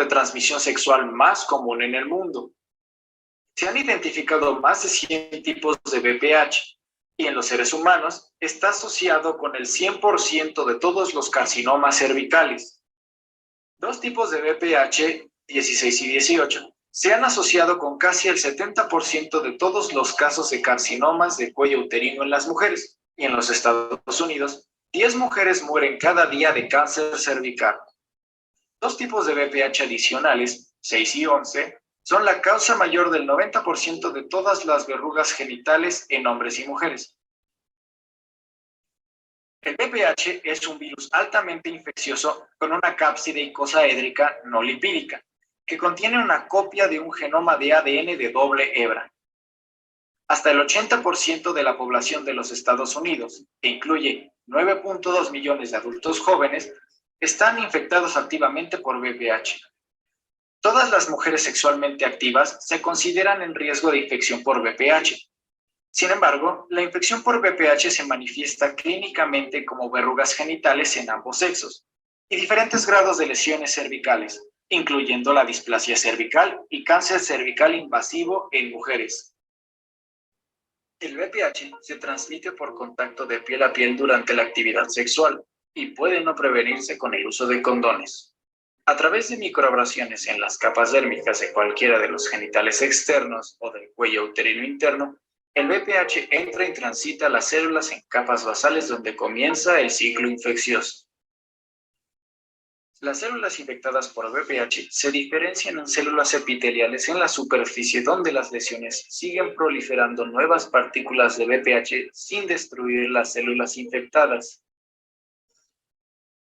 de transmisión sexual más común en el mundo. Se han identificado más de 100 tipos de VPH y en los seres humanos está asociado con el 100% de todos los carcinomas cervicales. Dos tipos de VPH, 16 y 18, se han asociado con casi el 70% de todos los casos de carcinomas de cuello uterino en las mujeres, y en los Estados Unidos, 10 mujeres mueren cada día de cáncer cervical. Dos tipos de VPH adicionales, 6 y 11, son la causa mayor del 90% de todas las verrugas genitales en hombres y mujeres. El VPH es un virus altamente infeccioso con una cápside icosaédrica no lipídica, que contiene una copia de un genoma de ADN de doble hebra. Hasta el 80% de la población de los Estados Unidos, que incluye 9.2 millones de adultos jóvenes, están infectados activamente por VPH. Todas las mujeres sexualmente activas se consideran en riesgo de infección por VPH. Sin embargo, la infección por VPH se manifiesta clínicamente como verrugas genitales en ambos sexos y diferentes grados de lesiones cervicales, incluyendo la displasia cervical y cáncer cervical invasivo en mujeres. El VPH se transmite por contacto de piel a piel durante la actividad sexual y puede no prevenirse con el uso de condones. A través de microabrasiones en las capas dérmicas de cualquiera de los genitales externos o del cuello uterino interno, el VPH entra y transita las células en capas basales donde comienza el ciclo infeccioso. Las células infectadas por VPH se diferencian en células epiteliales en la superficie donde las lesiones siguen proliferando nuevas partículas de VPH sin destruir las células infectadas.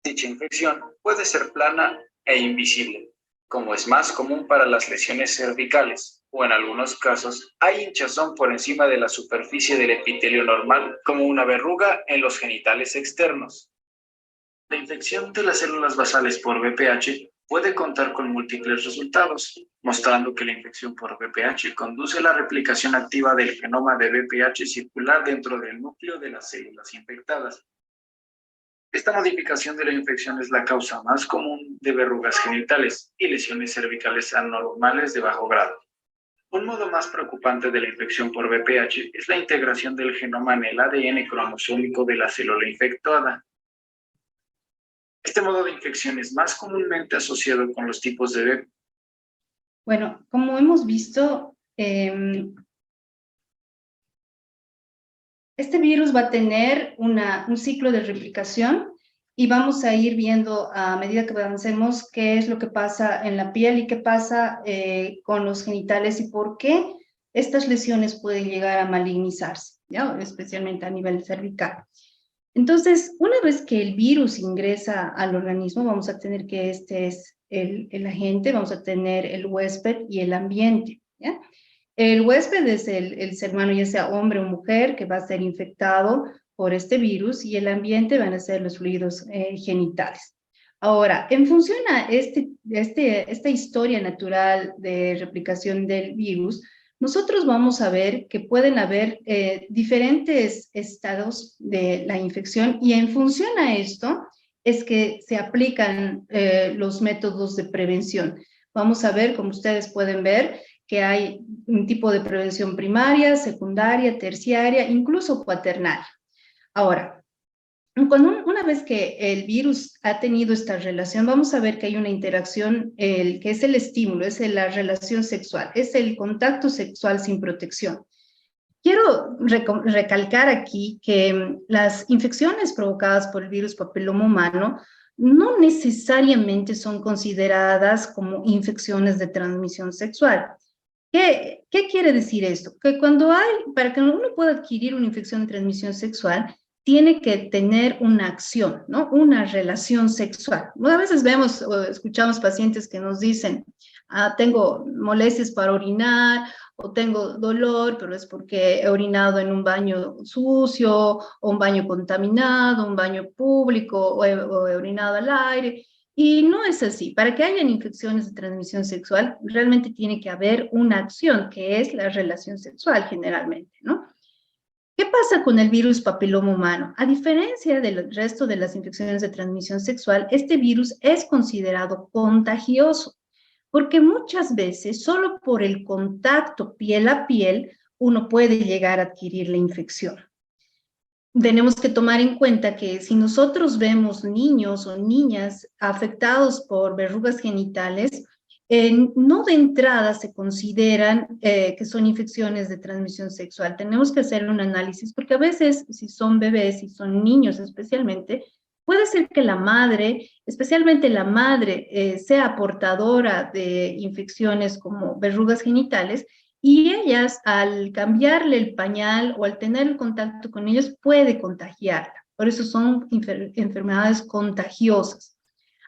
Dicha infección puede ser plana e invisible, como es más común para las lesiones cervicales, o en algunos casos hay hinchazón por encima de la superficie del epitelio normal, como una verruga en los genitales externos. La infección de las células basales por VPH puede contar con múltiples resultados, mostrando que la infección por VPH conduce a la replicación activa del genoma de VPH circular dentro del núcleo de las células infectadas. Esta modificación de la infección es la causa más común de verrugas genitales y lesiones cervicales anormales de bajo grado. Un modo más preocupante de la infección por VPH es la integración del genoma en el ADN cromosómico de la célula infectada. Este modo de infección es más comúnmente asociado con los tipos de VPH. Bueno, como hemos visto, este virus va a tener un ciclo de replicación y vamos a ir viendo a medida que avancemos qué es lo que pasa en la piel y qué pasa con los genitales y por qué estas lesiones pueden llegar a malignizarse, ¿ya? Especialmente a nivel cervical. Entonces, una vez que el virus ingresa al organismo, vamos a tener que este es el agente, vamos a tener el huésped y el ambiente, ¿ya? El huésped es el ser humano, ya sea hombre o mujer, que va a ser infectado por este virus, y el ambiente van a ser los fluidos genitales. Ahora, en función a esta historia natural de replicación del virus, nosotros vamos a ver que pueden haber diferentes estados de la infección, y en función a esto es que se aplican los métodos de prevención. Vamos a ver, como ustedes pueden ver, que hay un tipo de prevención primaria, secundaria, terciaria, incluso cuaternaria. Ahora, una vez que el virus ha tenido esta relación, vamos a ver que hay una interacción, que es el estímulo, es la relación sexual, es el contacto sexual sin protección. Quiero recalcar aquí que las infecciones provocadas por el virus papiloma humano no necesariamente son consideradas como infecciones de transmisión sexual. ¿Qué quiere decir esto? Que para que uno pueda adquirir una infección de transmisión sexual, tiene que tener una acción, ¿no? Una relación sexual. A veces vemos o escuchamos pacientes que nos dicen, tengo molestias para orinar, o tengo dolor, pero es porque he orinado en un baño sucio, o un baño contaminado, un baño público, o he orinado al aire. Y no es así. Para que hayan infecciones de transmisión sexual, realmente tiene que haber una acción, que es la relación sexual generalmente, ¿no? ¿Qué pasa con el virus papiloma humano? A diferencia del resto de las infecciones de transmisión sexual, este virus es considerado contagioso. porque muchas veces solo por el contacto piel a piel uno puede llegar a adquirir la infección. Tenemos que tomar en cuenta que si nosotros vemos niños o niñas afectados por verrugas genitales, no de entrada se consideran que son infecciones de transmisión sexual. Tenemos que hacer un análisis porque a veces si son bebés, si son niños especialmente, puede ser que la madre, especialmente la madre, sea portadora de infecciones como verrugas genitales y ellas, al cambiarle el pañal o al tener el contacto con ellos, puede contagiarla. Por eso son enfermedades contagiosas.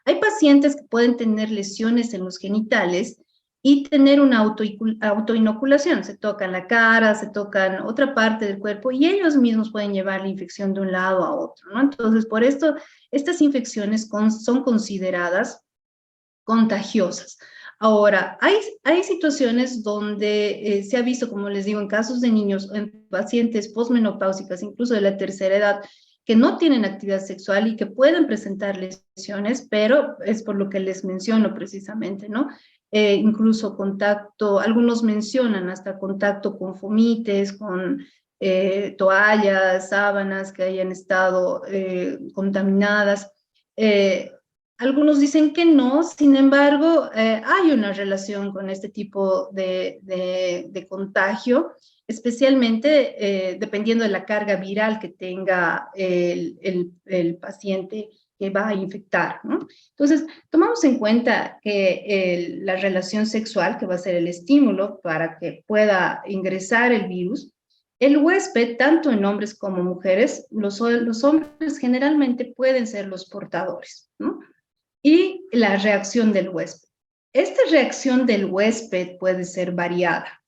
Hay pacientes que pueden tener lesiones en los genitales y tener una autoinoculación. Se tocan la cara, se tocan otra parte del cuerpo y ellos mismos pueden llevar la infección de un lado a otro, ¿no? Entonces, por esto, estas infecciones son consideradas contagiosas. Ahora, hay situaciones donde se ha visto, como les digo, en casos de niños, en pacientes posmenopáusicas, incluso de la tercera edad, que no tienen actividad sexual y que pueden presentar lesiones, pero es por lo que les menciono precisamente, ¿no? Incluso contacto, algunos mencionan hasta contacto con fomites, con toallas, sábanas que hayan estado contaminadas. Algunos dicen que no, sin embargo, hay una relación con este tipo de contagio, especialmente dependiendo de la carga viral que tenga el paciente que va a infectar, ¿no? Entonces, tomamos en cuenta que la relación sexual, que va a ser el estímulo para que pueda ingresar el virus, el huésped, tanto en hombres como mujeres, los hombres generalmente pueden ser los portadores, ¿no? Y la reacción del huésped. Esta reacción del huésped puede ser variada.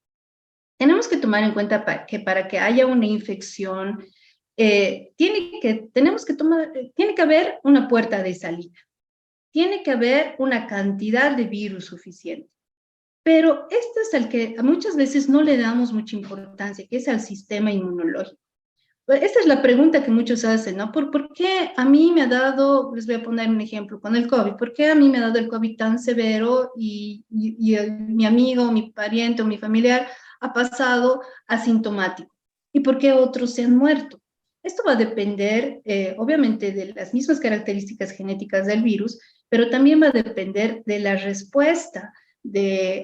Tenemos que tomar en cuenta que para que haya una infección, tiene que haber una puerta de salida, tiene que haber una cantidad de virus suficiente. Pero esto es al que muchas veces no le damos mucha importancia, que es al sistema inmunológico. Esta es la pregunta que muchos hacen, ¿no? ¿Por qué a mí me ha dado, les voy a poner un ejemplo con el COVID, ¿por qué a mí me ha dado el COVID tan severo y mi amigo, mi pariente o mi familiar ha pasado asintomático? ¿Y por qué otros se han muerto? Esto va a depender, obviamente, de las mismas características genéticas del virus, pero también va a depender de la respuesta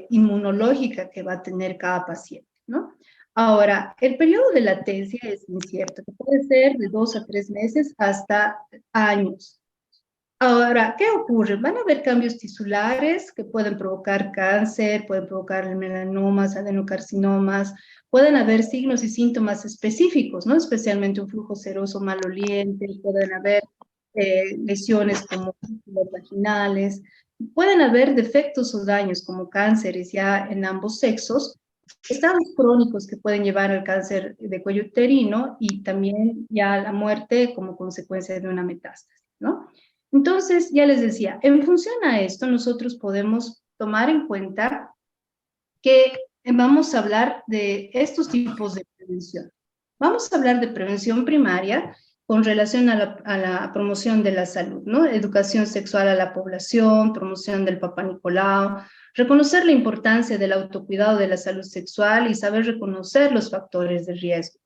inmunológica que va a tener cada paciente, ¿no? Ahora, el periodo de latencia es incierto, que puede ser de 2 a 3 meses hasta años. Ahora, ¿qué ocurre? Van a haber cambios tisulares que pueden provocar cáncer, pueden provocar melanomas, adenocarcinomas, pueden haber signos y síntomas específicos, ¿no? Especialmente un flujo seroso maloliente, pueden haber lesiones como vaginales, pueden haber defectos o daños como cánceres ya en ambos sexos, estados crónicos que pueden llevar al cáncer de cuello uterino y también ya a la muerte como consecuencia de una metástasis, ¿no? Entonces, ya les decía, en función a esto, nosotros podemos tomar en cuenta que vamos a hablar de estos tipos de prevención. Vamos a hablar de prevención primaria con relación a la promoción de la salud, ¿no? Educación sexual a la población, promoción del Papá Nicolau, reconocer la importancia del autocuidado de la salud sexual y saber reconocer los factores de riesgo.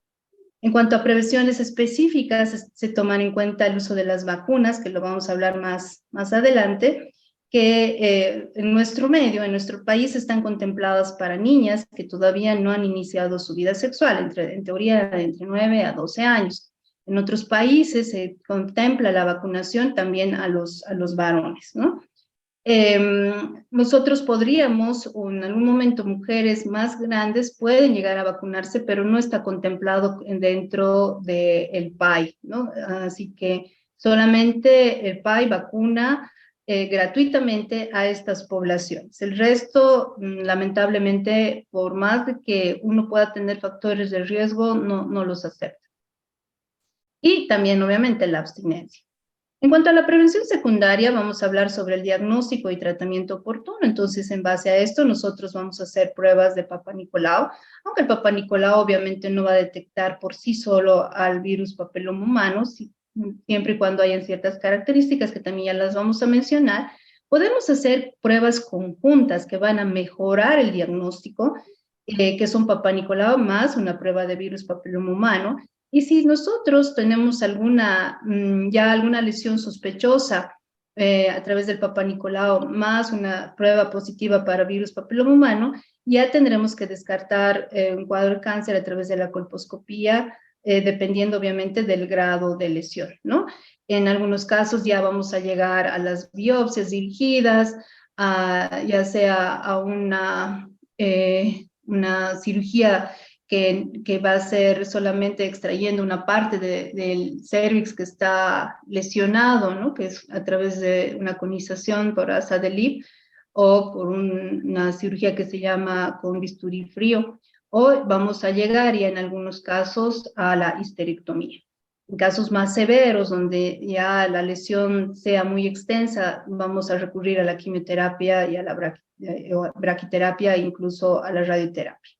En cuanto a prevenciones específicas, se toman en cuenta el uso de las vacunas, que lo vamos a hablar más adelante, que en nuestro medio, en nuestro país, están contempladas para niñas que todavía no han iniciado su vida sexual, en teoría de entre 9 a 12 años. En otros países se contempla la vacunación también a los varones, ¿no? Nosotros podríamos, o en algún momento mujeres más grandes pueden llegar a vacunarse, pero no está contemplado dentro del PAI, ¿no? Así que solamente el PAI vacuna gratuitamente a estas poblaciones. El resto, lamentablemente, por más de que uno pueda tener factores de riesgo, no los acepta. Y también, obviamente, la abstinencia. En cuanto a la prevención secundaria, vamos a hablar sobre el diagnóstico y tratamiento oportuno. Entonces, en base a esto, nosotros vamos a hacer pruebas de Papá Nicolau, aunque el Papá Nicolau obviamente no va a detectar por sí solo al virus papiloma humano, siempre y cuando hayan ciertas características que también ya las vamos a mencionar, Podemos hacer pruebas conjuntas que van a mejorar el diagnóstico, que son Papá Nicolau más una prueba de virus papiloma humano. Y si nosotros tenemos ya alguna lesión sospechosa a través del Papá Nicolau más una prueba positiva para virus papiloma humano, ya tendremos que descartar un cuadro de cáncer a través de la colposcopía, dependiendo obviamente del grado de lesión, ¿no? En algunos casos ya vamos a llegar a las biopsias dirigidas, ya sea a una cirugía que va a ser solamente extrayendo una parte del cervix que está lesionado, ¿no? Que es a través de una conización por asa de Lip, o por una cirugía que se llama con bisturí frío, o vamos a llegar ya en algunos casos a la histerectomía. En casos más severos, donde ya la lesión sea muy extensa, vamos a recurrir a la quimioterapia y a la braquiterapia e incluso a la radioterapia.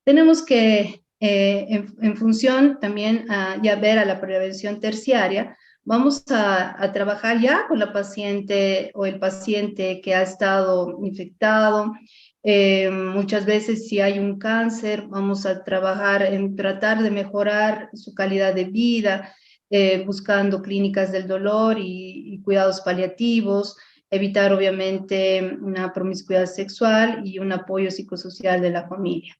Tenemos que, en función también ya ver a la prevención terciaria, vamos a trabajar ya con la paciente o el paciente que ha estado infectado. Muchas veces si hay un cáncer, vamos a trabajar en tratar de mejorar su calidad de vida, buscando clínicas del dolor y cuidados paliativos, evitar obviamente una promiscuidad sexual y un apoyo psicosocial de la familia.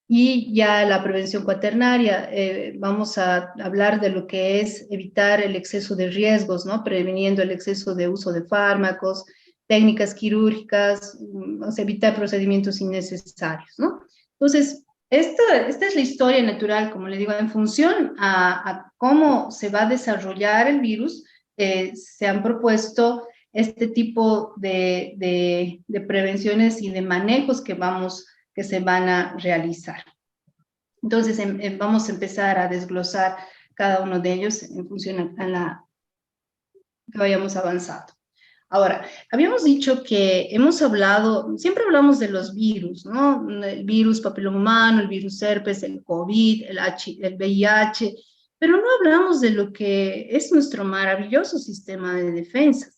Y ya la prevención cuaternaria, vamos a hablar de lo que es evitar el exceso de riesgos, ¿no? Previniendo el exceso de uso de fármacos, técnicas quirúrgicas, o sea, evitar procedimientos innecesarios, ¿no? Entonces, esta es la historia natural, como le digo, en función a cómo se va a desarrollar el virus, se han propuesto este tipo de prevenciones y de manejos que se van a realizar. Entonces, vamos a empezar a desglosar cada uno de ellos en función a la que vayamos avanzando. Ahora, habíamos dicho que siempre hablamos de los virus, ¿no? El virus papiloma humano, el virus herpes, el COVID, el VIH, pero no hablamos de lo que es nuestro maravilloso sistema de defensa.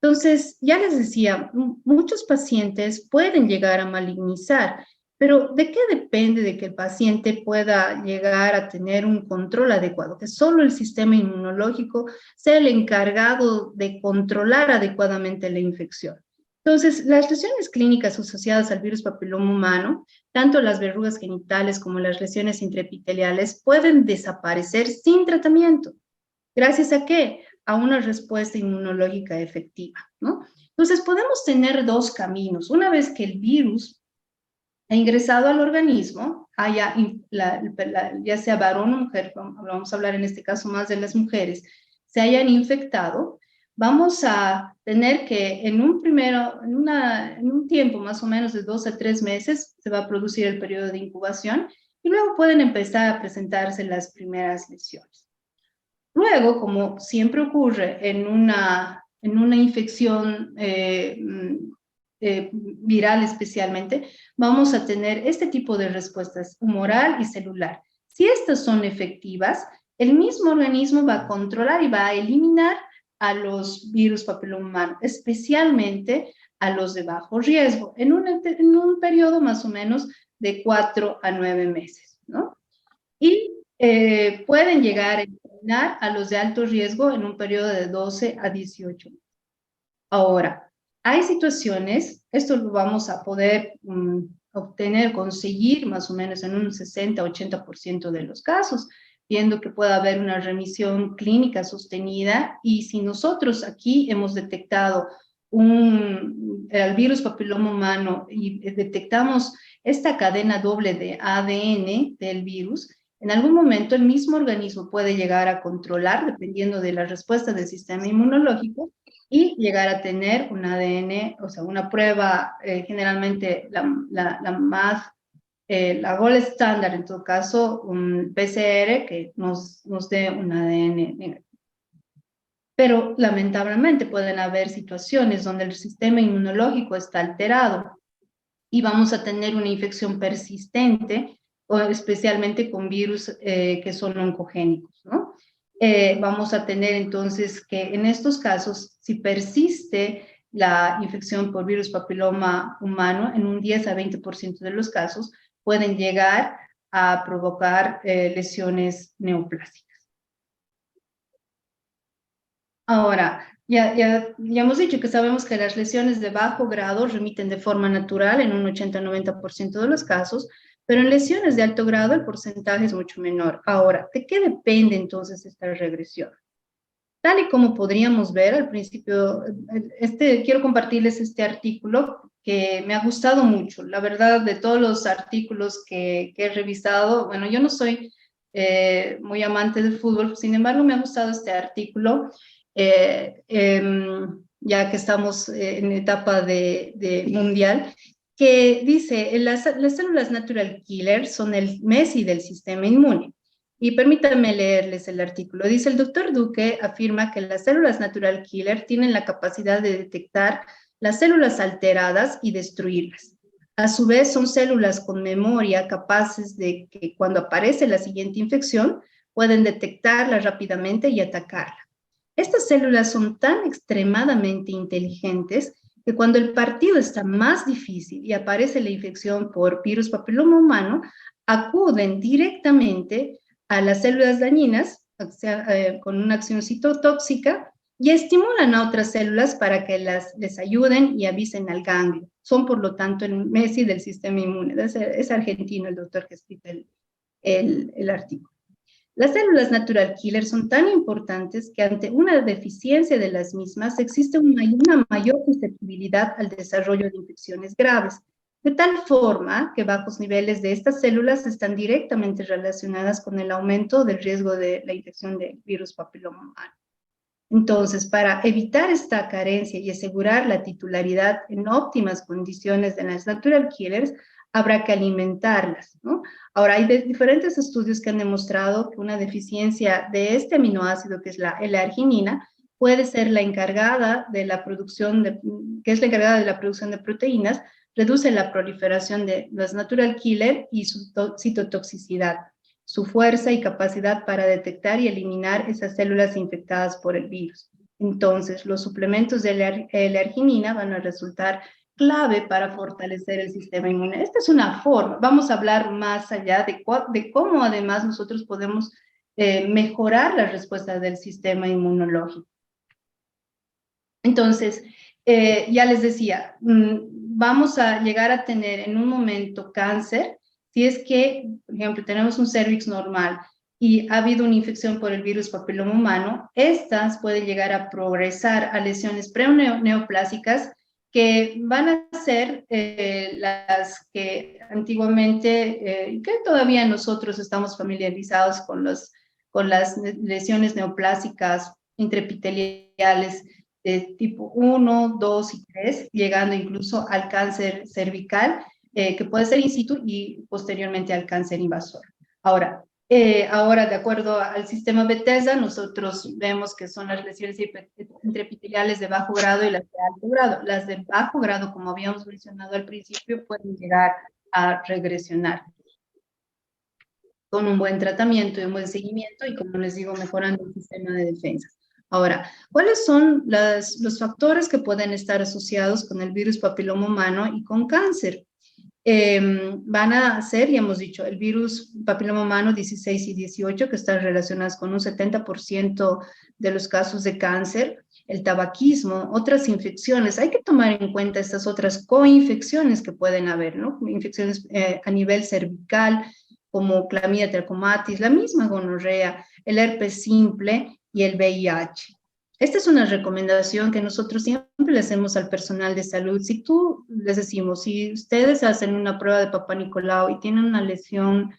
Entonces, ya les decía, muchos pacientes pueden llegar a malignizar, pero ¿de qué depende de que el paciente pueda llegar a tener un control adecuado? Que solo el sistema inmunológico sea el encargado de controlar adecuadamente la infección. Entonces, las lesiones clínicas asociadas al virus papiloma humano, tanto las verrugas genitales como las lesiones intraepiteliales, pueden desaparecer sin tratamiento. ¿Gracias a qué? A una respuesta inmunológica efectiva, ¿no? Entonces, podemos tener dos caminos. Una vez que el virus ha ingresado al organismo, ya sea varón o mujer, vamos a hablar en este caso más de las mujeres, se hayan infectado, vamos a tener que en un tiempo más o menos de 2 a 3 meses, se va a producir el periodo de incubación y luego pueden empezar a presentarse las primeras lesiones. Luego, como siempre ocurre en una infección viral especialmente, vamos a tener este tipo de respuestas humoral y celular. Si estas son efectivas, el mismo organismo va a controlar y va a eliminar a los virus papiloma humano, especialmente a los de bajo riesgo, en un periodo más o menos de 4 a 9 meses, ¿no? Y pueden llegar a eliminar a los de alto riesgo en un periodo de 12 a 18 meses. Ahora, hay situaciones, esto lo vamos a poder conseguir más o menos en un 60-80% de los casos, viendo que pueda haber una remisión clínica sostenida, y si nosotros aquí hemos detectado el virus papiloma humano y detectamos esta cadena doble de ADN del virus, en algún momento el mismo organismo puede llegar a controlar, dependiendo de la respuesta del sistema inmunológico, y llegar a tener un ADN, o sea, una prueba, generalmente la gold estándar, en todo caso, un PCR que nos dé un ADN negativo. Pero lamentablemente pueden haber situaciones donde el sistema inmunológico está alterado y vamos a tener una infección persistente, o especialmente con virus que son oncogénicos, ¿no? Vamos a tener entonces que en estos casos, si persiste la infección por virus papiloma humano, en un 10 a 20% de los casos, pueden llegar a provocar lesiones neoplásicas. Ahora, ya hemos dicho que sabemos que las lesiones de bajo grado remiten de forma natural en un 80-90% de los casos, pero en lesiones de alto grado el porcentaje es mucho menor. Ahora, ¿de qué depende entonces esta regresión? Tal y como podríamos ver al principio, quiero compartirles este artículo que me ha gustado mucho. La verdad, de todos los artículos que he revisado, bueno, yo no soy muy amante del fútbol, sin embargo, me ha gustado este artículo, ya que estamos en etapa de mundial, que dice, las células natural killer son el Messi del sistema inmune. Y permítanme leerles el artículo. Dice, el doctor Duque afirma que las células natural killer tienen la capacidad de detectar las células alteradas y destruirlas. A su vez, son células con memoria capaces de que cuando aparece la siguiente infección, pueden detectarla rápidamente y atacarla. Estas células son tan extremadamente inteligentes que cuando el partido está más difícil y aparece la infección por virus papiloma humano, acuden directamente a las células dañinas con una acción citotóxica y estimulan a otras células para que les ayuden y avisen al ganglio. Son, por lo tanto, el Messi del sistema inmune. Es argentino el doctor que escribe el artículo. Las células natural killer son tan importantes que ante una deficiencia de las mismas existe una mayor susceptibilidad al desarrollo de infecciones graves, de tal forma que bajos niveles de estas células están directamente relacionadas con el aumento del riesgo de la infección de virus papiloma humano. Entonces, para evitar esta carencia y asegurar la titularidad en óptimas condiciones de las natural killers, habrá que alimentarlas, ¿no? Ahora, hay diferentes estudios que han demostrado que una deficiencia de este aminoácido, que es la L-arginina, puede ser la encargada de la producción de proteínas, reduce la proliferación de las natural killer y su citotoxicidad, su fuerza y capacidad para detectar y eliminar esas células infectadas por el virus. Entonces, los suplementos de L-arginina van a resultar clave para fortalecer el sistema inmune. Esta es una forma. Vamos a hablar más allá de cómo además nosotros podemos mejorar la respuesta del sistema inmunológico. Entonces, ya les decía, vamos a llegar a tener en un momento cáncer si es que, por ejemplo, tenemos un cervix normal y ha habido una infección por el virus papiloma humano, estas pueden llegar a progresar a lesiones preneoplásicas que van a ser las que antiguamente, que todavía nosotros estamos familiarizados con las lesiones neoplásicas intraepiteliales de tipo 1, 2 y 3, llegando incluso al cáncer cervical, que puede ser in situ y posteriormente al cáncer invasor. Ahora, de acuerdo al sistema Bethesda, nosotros vemos que son las lesiones intraepiteliales de bajo grado y las de alto grado. Las de bajo grado, como habíamos mencionado al principio, pueden llegar a regresionar con un buen tratamiento y un buen seguimiento y, como les digo, mejorando el sistema de defensa. Ahora, ¿cuáles son los factores que pueden estar asociados con el virus papiloma humano y con cáncer? Van a ser, ya hemos dicho, el virus papiloma humano 16 y 18, que están relacionados con un 70% de los casos de cáncer, el tabaquismo, otras infecciones. Hay que tomar en cuenta estas otras coinfecciones que pueden haber, ¿no? Infecciones a nivel cervical, como clamidia trachomatis, la misma gonorrea, el herpes simple y el VIH. Esta es una recomendación que nosotros siempre le hacemos al personal de salud. Si tú les decimos, si ustedes hacen una prueba de Papá Nicolau y tienen una lesión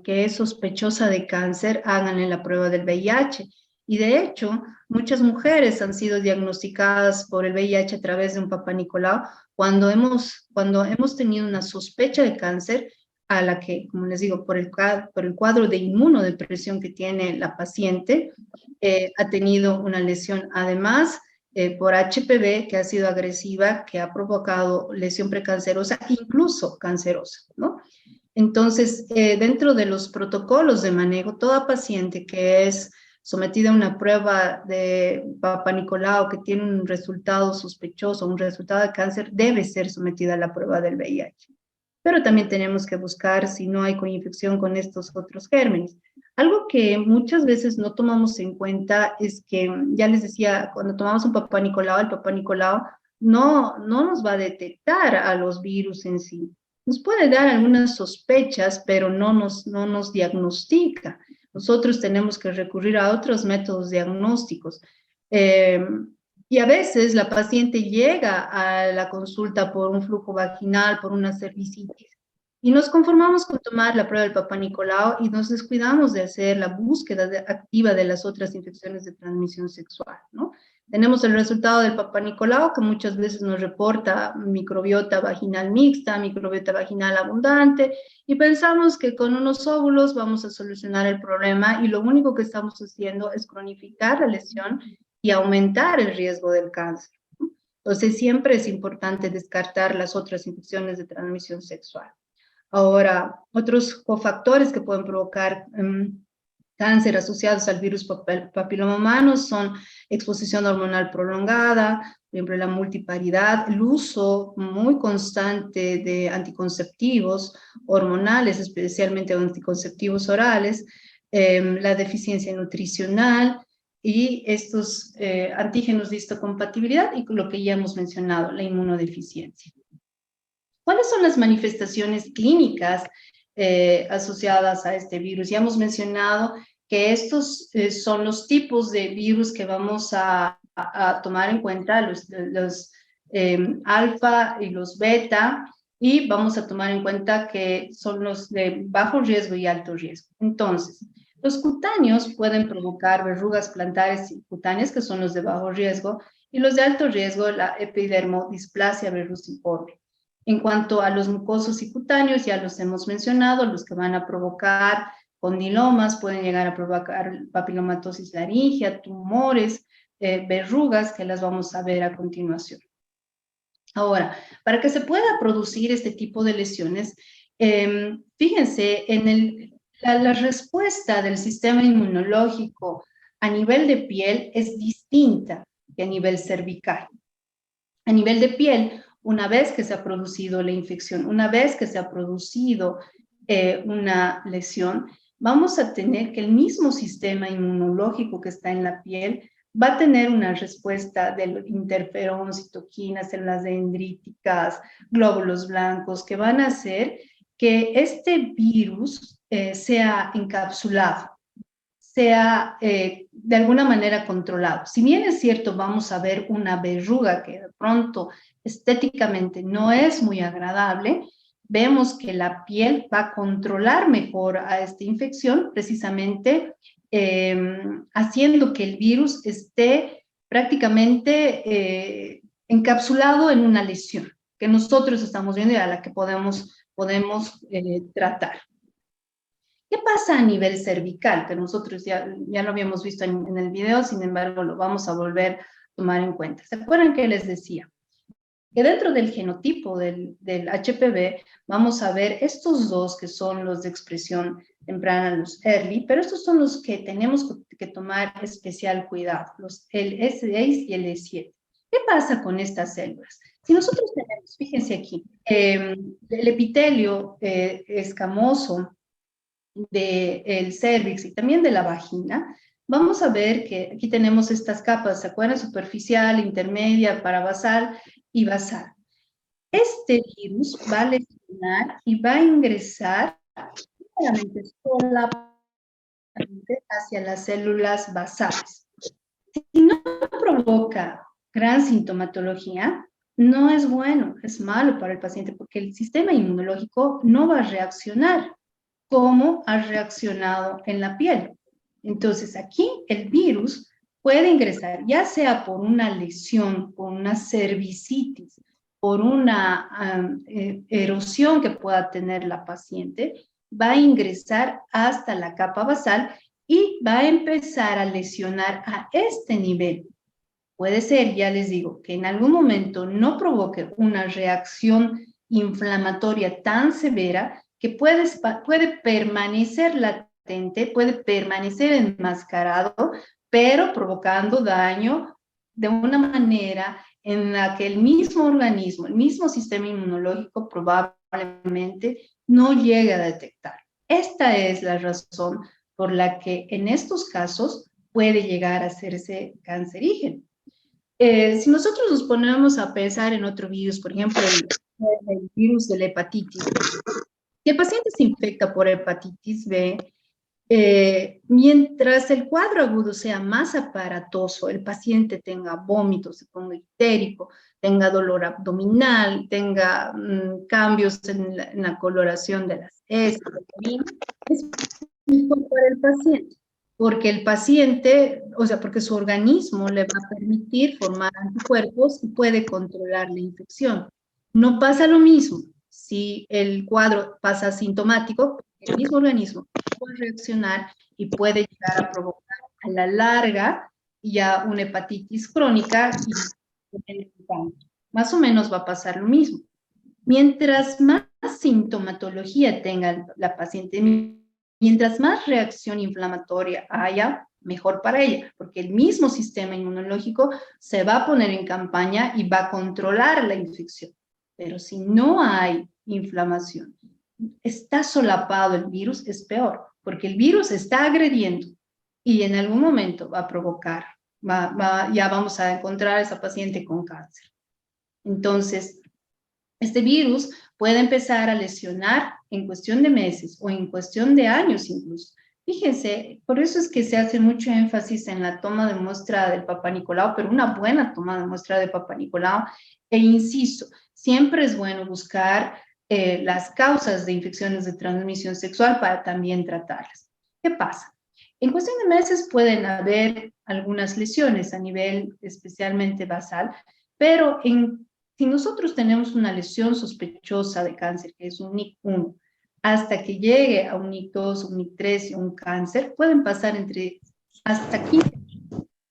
que es sospechosa de cáncer, háganle la prueba del VIH. Y de hecho, muchas mujeres han sido diagnosticadas por el VIH a través de un Papá Nicolau cuando hemos tenido una sospecha de cáncer, a la que, como les digo, por el cuadro de inmunodepresión que tiene la paciente, ha tenido una lesión, además, por HPV, que ha sido agresiva, que ha provocado lesión precancerosa, incluso cancerosa, ¿no? Entonces, dentro de los protocolos de manejo, toda paciente que es sometida a una prueba de Papa Nicolau que tiene un resultado sospechoso, un resultado de cáncer, debe ser sometida a la prueba del VIH. Pero también tenemos que buscar si no hay coinfección con estos otros gérmenes. Algo que muchas veces no tomamos en cuenta es que, ya les decía, cuando tomamos un Papa Nicolau, el Papa Nicolau no nos va a detectar a los virus en sí. Nos puede dar algunas sospechas, pero no nos diagnostica. Nosotros tenemos que recurrir a otros métodos diagnósticos. Y a veces la paciente llega a la consulta por un flujo vaginal, por una cervicitis, y nos conformamos con tomar la prueba del Papa Nicolau y nos descuidamos de hacer la búsqueda activa de las otras infecciones de transmisión sexual, ¿no? Tenemos el resultado del Papa Nicolau, que muchas veces nos reporta microbiota vaginal mixta, microbiota vaginal abundante, y pensamos que con unos óvulos vamos a solucionar el problema, y lo único que estamos haciendo es cronificar la lesión y aumentar el riesgo del cáncer. Entonces, siempre es importante descartar las otras infecciones de transmisión sexual. Ahora, otros cofactores que pueden provocar cáncer asociados al virus papiloma humano son exposición hormonal prolongada, por ejemplo, la multiparidad, el uso muy constante de anticonceptivos hormonales, especialmente anticonceptivos orales, la deficiencia nutricional y estos antígenos de histocompatibilidad y lo que ya hemos mencionado, la inmunodeficiencia. ¿Cuáles son las manifestaciones clínicas asociadas a este virus? Ya hemos mencionado que estos son los tipos de virus que vamos a tomar en cuenta, los alfa y los beta, y vamos a tomar en cuenta que son los de bajo riesgo y alto riesgo. Entonces, los cutáneos pueden provocar verrugas plantares y cutáneas, que son los de bajo riesgo, y los de alto riesgo, la epidermodisplasia verruciforme. En cuanto a los mucosos y cutáneos, ya los hemos mencionado, los que van a provocar condilomas, pueden llegar a provocar papilomatosis laringea, tumores, verrugas, que las vamos a ver a continuación. Ahora, para que se pueda producir este tipo de lesiones, fíjense, la respuesta del sistema inmunológico a nivel de piel es distinta que a nivel cervical. A nivel de piel, una vez que se ha producido la infección, una vez que se ha producido una lesión, vamos a tener que el mismo sistema inmunológico que está en la piel va a tener una respuesta de interferón, citoquinas, células dendríticas, glóbulos blancos, que van a hacer que este virus sea encapsulado, sea de alguna manera controlado. Si bien es cierto, vamos a ver una verruga que de pronto estéticamente no es muy agradable, vemos que la piel va a controlar mejor a esta infección, precisamente haciendo que el virus esté prácticamente encapsulado en una lesión que nosotros estamos viendo y a la que podemos tratar. ¿Qué pasa a nivel cervical? Que nosotros ya lo habíamos visto en el video, sin embargo, lo vamos a volver a tomar en cuenta. ¿Se acuerdan que les decía? Que dentro del genotipo del HPV vamos a ver estos dos que son los de expresión temprana, los early, pero estos son los que tenemos que tomar especial cuidado, el S6 y el E7. ¿Qué pasa con estas células? Si nosotros tenemos, fíjense aquí, el epitelio escamoso del cervix y también de la vagina, vamos a ver que aquí tenemos estas capas, ¿se acuerdan? Superficial, intermedia, parabasal y basal. Este virus va a lesionar y va a ingresar solamente hacia las células basales. Si no provoca gran sintomatología, no es bueno, es malo para el paciente porque el sistema inmunológico no va a reaccionar como ha reaccionado en la piel. Entonces, aquí el virus puede ingresar, ya sea por una lesión, por una cervicitis, por una erosión que pueda tener la paciente, va a ingresar hasta la capa basal y va a empezar a lesionar a este nivel. Puede ser, ya les digo, que en algún momento no provoque una reacción inflamatoria tan severa que puede permanecer latente latente, puede permanecer enmascarado, pero provocando daño de una manera en la que el mismo organismo, el mismo sistema inmunológico probablemente no llegue a detectar. Esta es la razón por la que en estos casos puede llegar a hacerse cancerígeno. Si nosotros nos ponemos a pensar en otro virus, por ejemplo, el virus de la hepatitis, si el paciente se infecta por hepatitis B, mientras el cuadro agudo sea más aparatoso, el paciente tenga vómitos, se ponga histérico, tenga dolor abdominal, tenga cambios en la coloración de las heces, es mejor para el paciente, porque el paciente, o sea, porque su organismo le va a permitir formar anticuerpos y puede controlar la infección. No pasa lo mismo si el cuadro pasa asintomático, el mismo organismo puede reaccionar y puede llegar a provocar a la larga ya una hepatitis crónica y más o menos va a pasar lo mismo. Mientras más sintomatología tenga la paciente, mientras más reacción inflamatoria haya, mejor para ella, porque el mismo sistema inmunológico se va a poner en campaña y va a controlar la infección. Pero si no hay inflamación, está solapado el virus, es peor, porque el virus está agrediendo y en algún momento va a provocar, ya vamos a encontrar a esa paciente con cáncer. Entonces, este virus puede empezar a lesionar en cuestión de meses o en cuestión de años incluso. Fíjense, por eso es que se hace mucho énfasis en la toma de muestra del Papá Nicolau, pero una buena toma de muestra de Papá Nicolau. E insisto, siempre es bueno buscar las causas de infecciones de transmisión sexual para también tratarlas. ¿Qué pasa? En cuestión de meses pueden haber algunas lesiones a nivel especialmente basal, pero si nosotros tenemos una lesión sospechosa de cáncer, que es un NIC1, hasta que llegue a un NIC2, un NIC3 y un cáncer, pueden pasar hasta 15,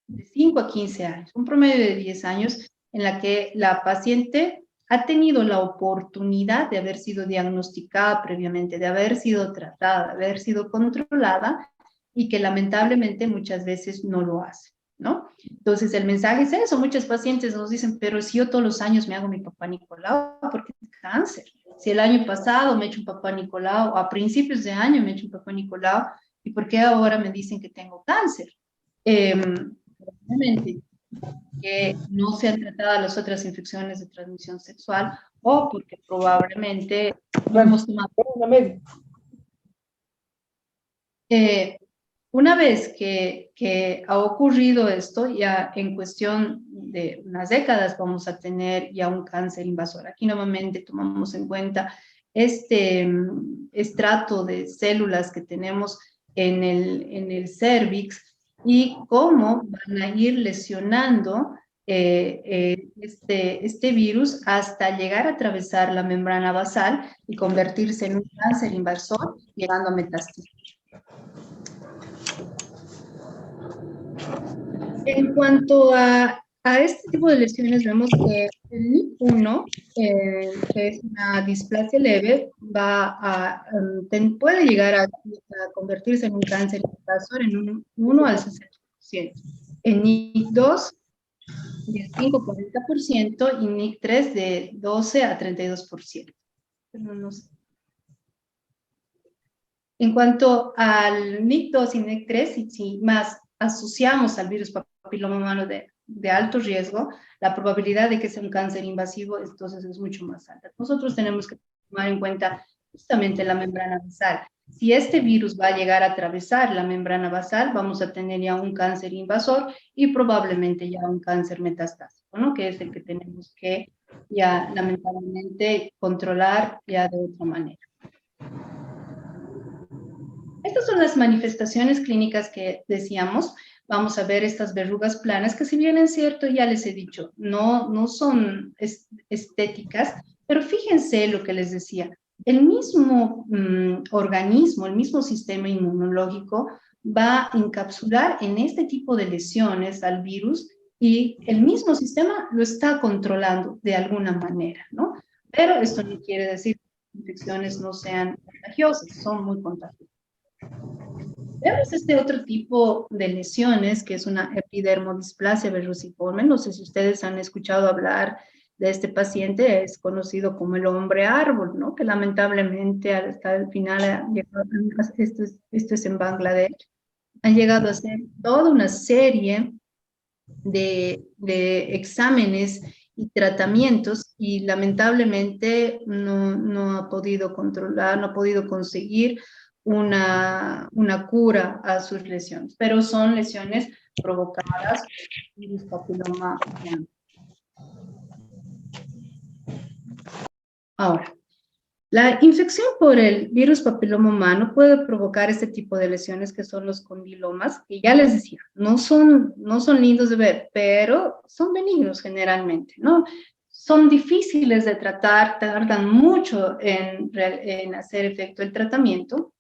de 5 a 15 años, un promedio de 10 años en la que la paciente ha tenido la oportunidad de haber sido diagnosticada previamente, de haber sido tratada, de haber sido controlada y que lamentablemente muchas veces no lo hace, ¿no? Entonces el mensaje es eso, muchos pacientes nos dicen, pero si yo todos los años me hago mi Papá Nicolau, ¿por qué cáncer? Si el año pasado me he hecho un Papá Nicolau, a principios de año me he hecho un Papá Nicolau, ¿y por qué ahora me dicen que tengo cáncer? Probablemente que no se han tratado las otras infecciones de transmisión sexual o porque probablemente no hemos tomado. Una vez que ha ocurrido esto, ya en cuestión de unas décadas vamos a tener ya un cáncer invasor. Aquí nuevamente tomamos en cuenta este estrato de células que tenemos en el cérvix y cómo van a ir lesionando este virus hasta llegar a atravesar la membrana basal y convertirse en un cáncer invasor, llegando a metástasis. En cuanto a este tipo de lesiones, vemos que el NIC1, que es una displasia leve, puede llegar a convertirse en un cáncer invasor en un 1 al 60%. En NIC2, del 5 al 40% y NIC3 de 12 a 32%. Pero no sé. En cuanto al NIC2 y NIC3, si más asociamos al virus papiloma humano de alto riesgo, la probabilidad de que sea un cáncer invasivo entonces es mucho más alta. Nosotros tenemos que tomar en cuenta justamente la membrana basal. Si este virus va a llegar a atravesar la membrana basal, vamos a tener ya un cáncer invasor y probablemente ya un cáncer metastásico, ¿no? Que es el que tenemos que ya lamentablemente controlar ya de otra manera. Estas son las manifestaciones clínicas que decíamos. Vamos a ver estas verrugas planas, que si bien es cierto, ya les he dicho, no son estéticas, pero fíjense lo que les decía. El mismo organismo, el mismo sistema inmunológico va a encapsular en este tipo de lesiones al virus y el mismo sistema lo está controlando de alguna manera, ¿no? Pero esto no quiere decir que las infecciones no sean contagiosas, son muy contagiosas. Vemos este otro tipo de lesiones, que es una epidermodisplasia verruciforme. No sé si ustedes han escuchado hablar de este paciente, es conocido como el hombre árbol, ¿no? Que lamentablemente hasta el final ha llegado, esto es en Bangladesh, han llegado a hacer toda una serie de exámenes y tratamientos y lamentablemente no ha podido controlar, no ha podido conseguir una cura a sus lesiones, pero son lesiones provocadas por virus papiloma humano. Ahora, la infección por el virus papiloma humano puede provocar este tipo de lesiones que son los condilomas, que ya les decía, no son lindos de ver, pero son benignos generalmente, ¿no? Son difíciles de tratar, tardan mucho en hacer efecto el tratamiento,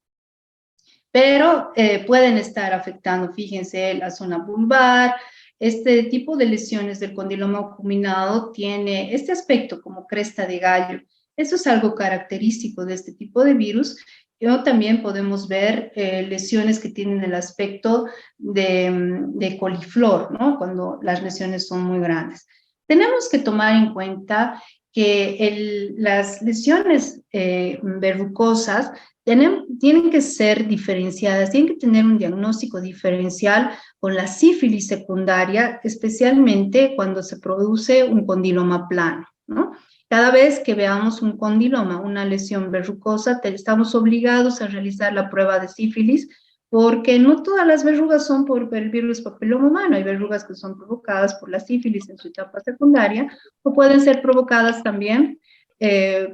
pero pueden estar afectando, fíjense, la zona vulvar. Este tipo de lesiones del condiloma acuminado tiene este aspecto como cresta de gallo. Eso es algo característico de este tipo de virus. Pero también podemos ver lesiones que tienen el aspecto de coliflor, ¿no? Cuando las lesiones son muy grandes. Tenemos que tomar en cuenta que las lesiones verrucosas tienen que ser diferenciadas, tienen que tener un diagnóstico diferencial con la sífilis secundaria, especialmente cuando se produce un condiloma plano, ¿no? Cada vez que veamos un condiloma, una lesión verrucosa, estamos obligados a realizar la prueba de sífilis, porque no todas las verrugas son por el virus papiloma humano, hay verrugas que son provocadas por la sífilis en su etapa secundaria, o pueden ser provocadas también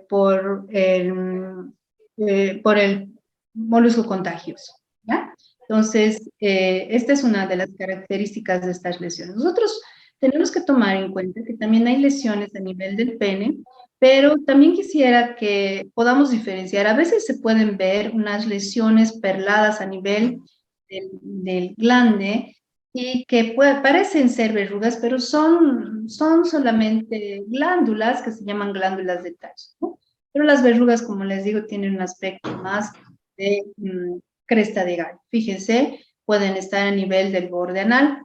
por el molusco contagioso, ¿ya? Entonces, esta es una de las características de estas lesiones. Nosotros tenemos que tomar en cuenta que también hay lesiones a nivel del pene, pero también quisiera que podamos diferenciar. A veces se pueden ver unas lesiones perladas a nivel del glande y que parecen ser verrugas, pero son solamente glándulas que se llaman glándulas de Tallos, ¿no? Pero las verrugas, como les digo, tienen un aspecto más de cresta de gallo. Fíjense, pueden estar a nivel del borde anal,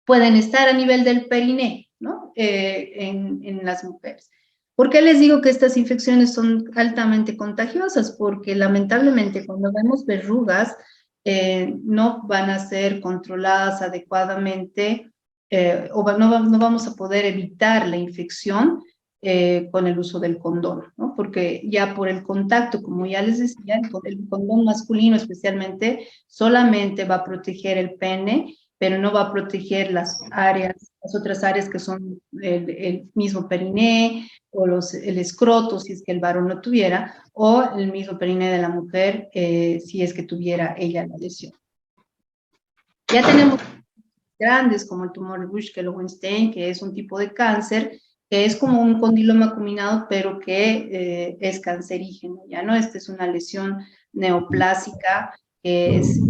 pueden estar a nivel del periné, ¿no? En las mujeres. ¿Por qué les digo que estas infecciones son altamente contagiosas? Porque lamentablemente cuando vemos verrugas no van a ser controladas adecuadamente no vamos a poder evitar la infección con el uso del condón, ¿no? Porque ya por el contacto, como ya les decía, el condón masculino especialmente solamente va a proteger el pene, pero no va a proteger las otras áreas que son el mismo periné o el escroto, si es que el varón lo tuviera, o el mismo periné de la mujer, si es que tuviera ella la lesión. Ya tenemos grandes como el tumor de Buschke-Lowenstein, que es un tipo de cáncer, que es como un condiloma acuminado, pero que es cancerígeno, ¿ya no? Esta es una lesión neoplásica que es,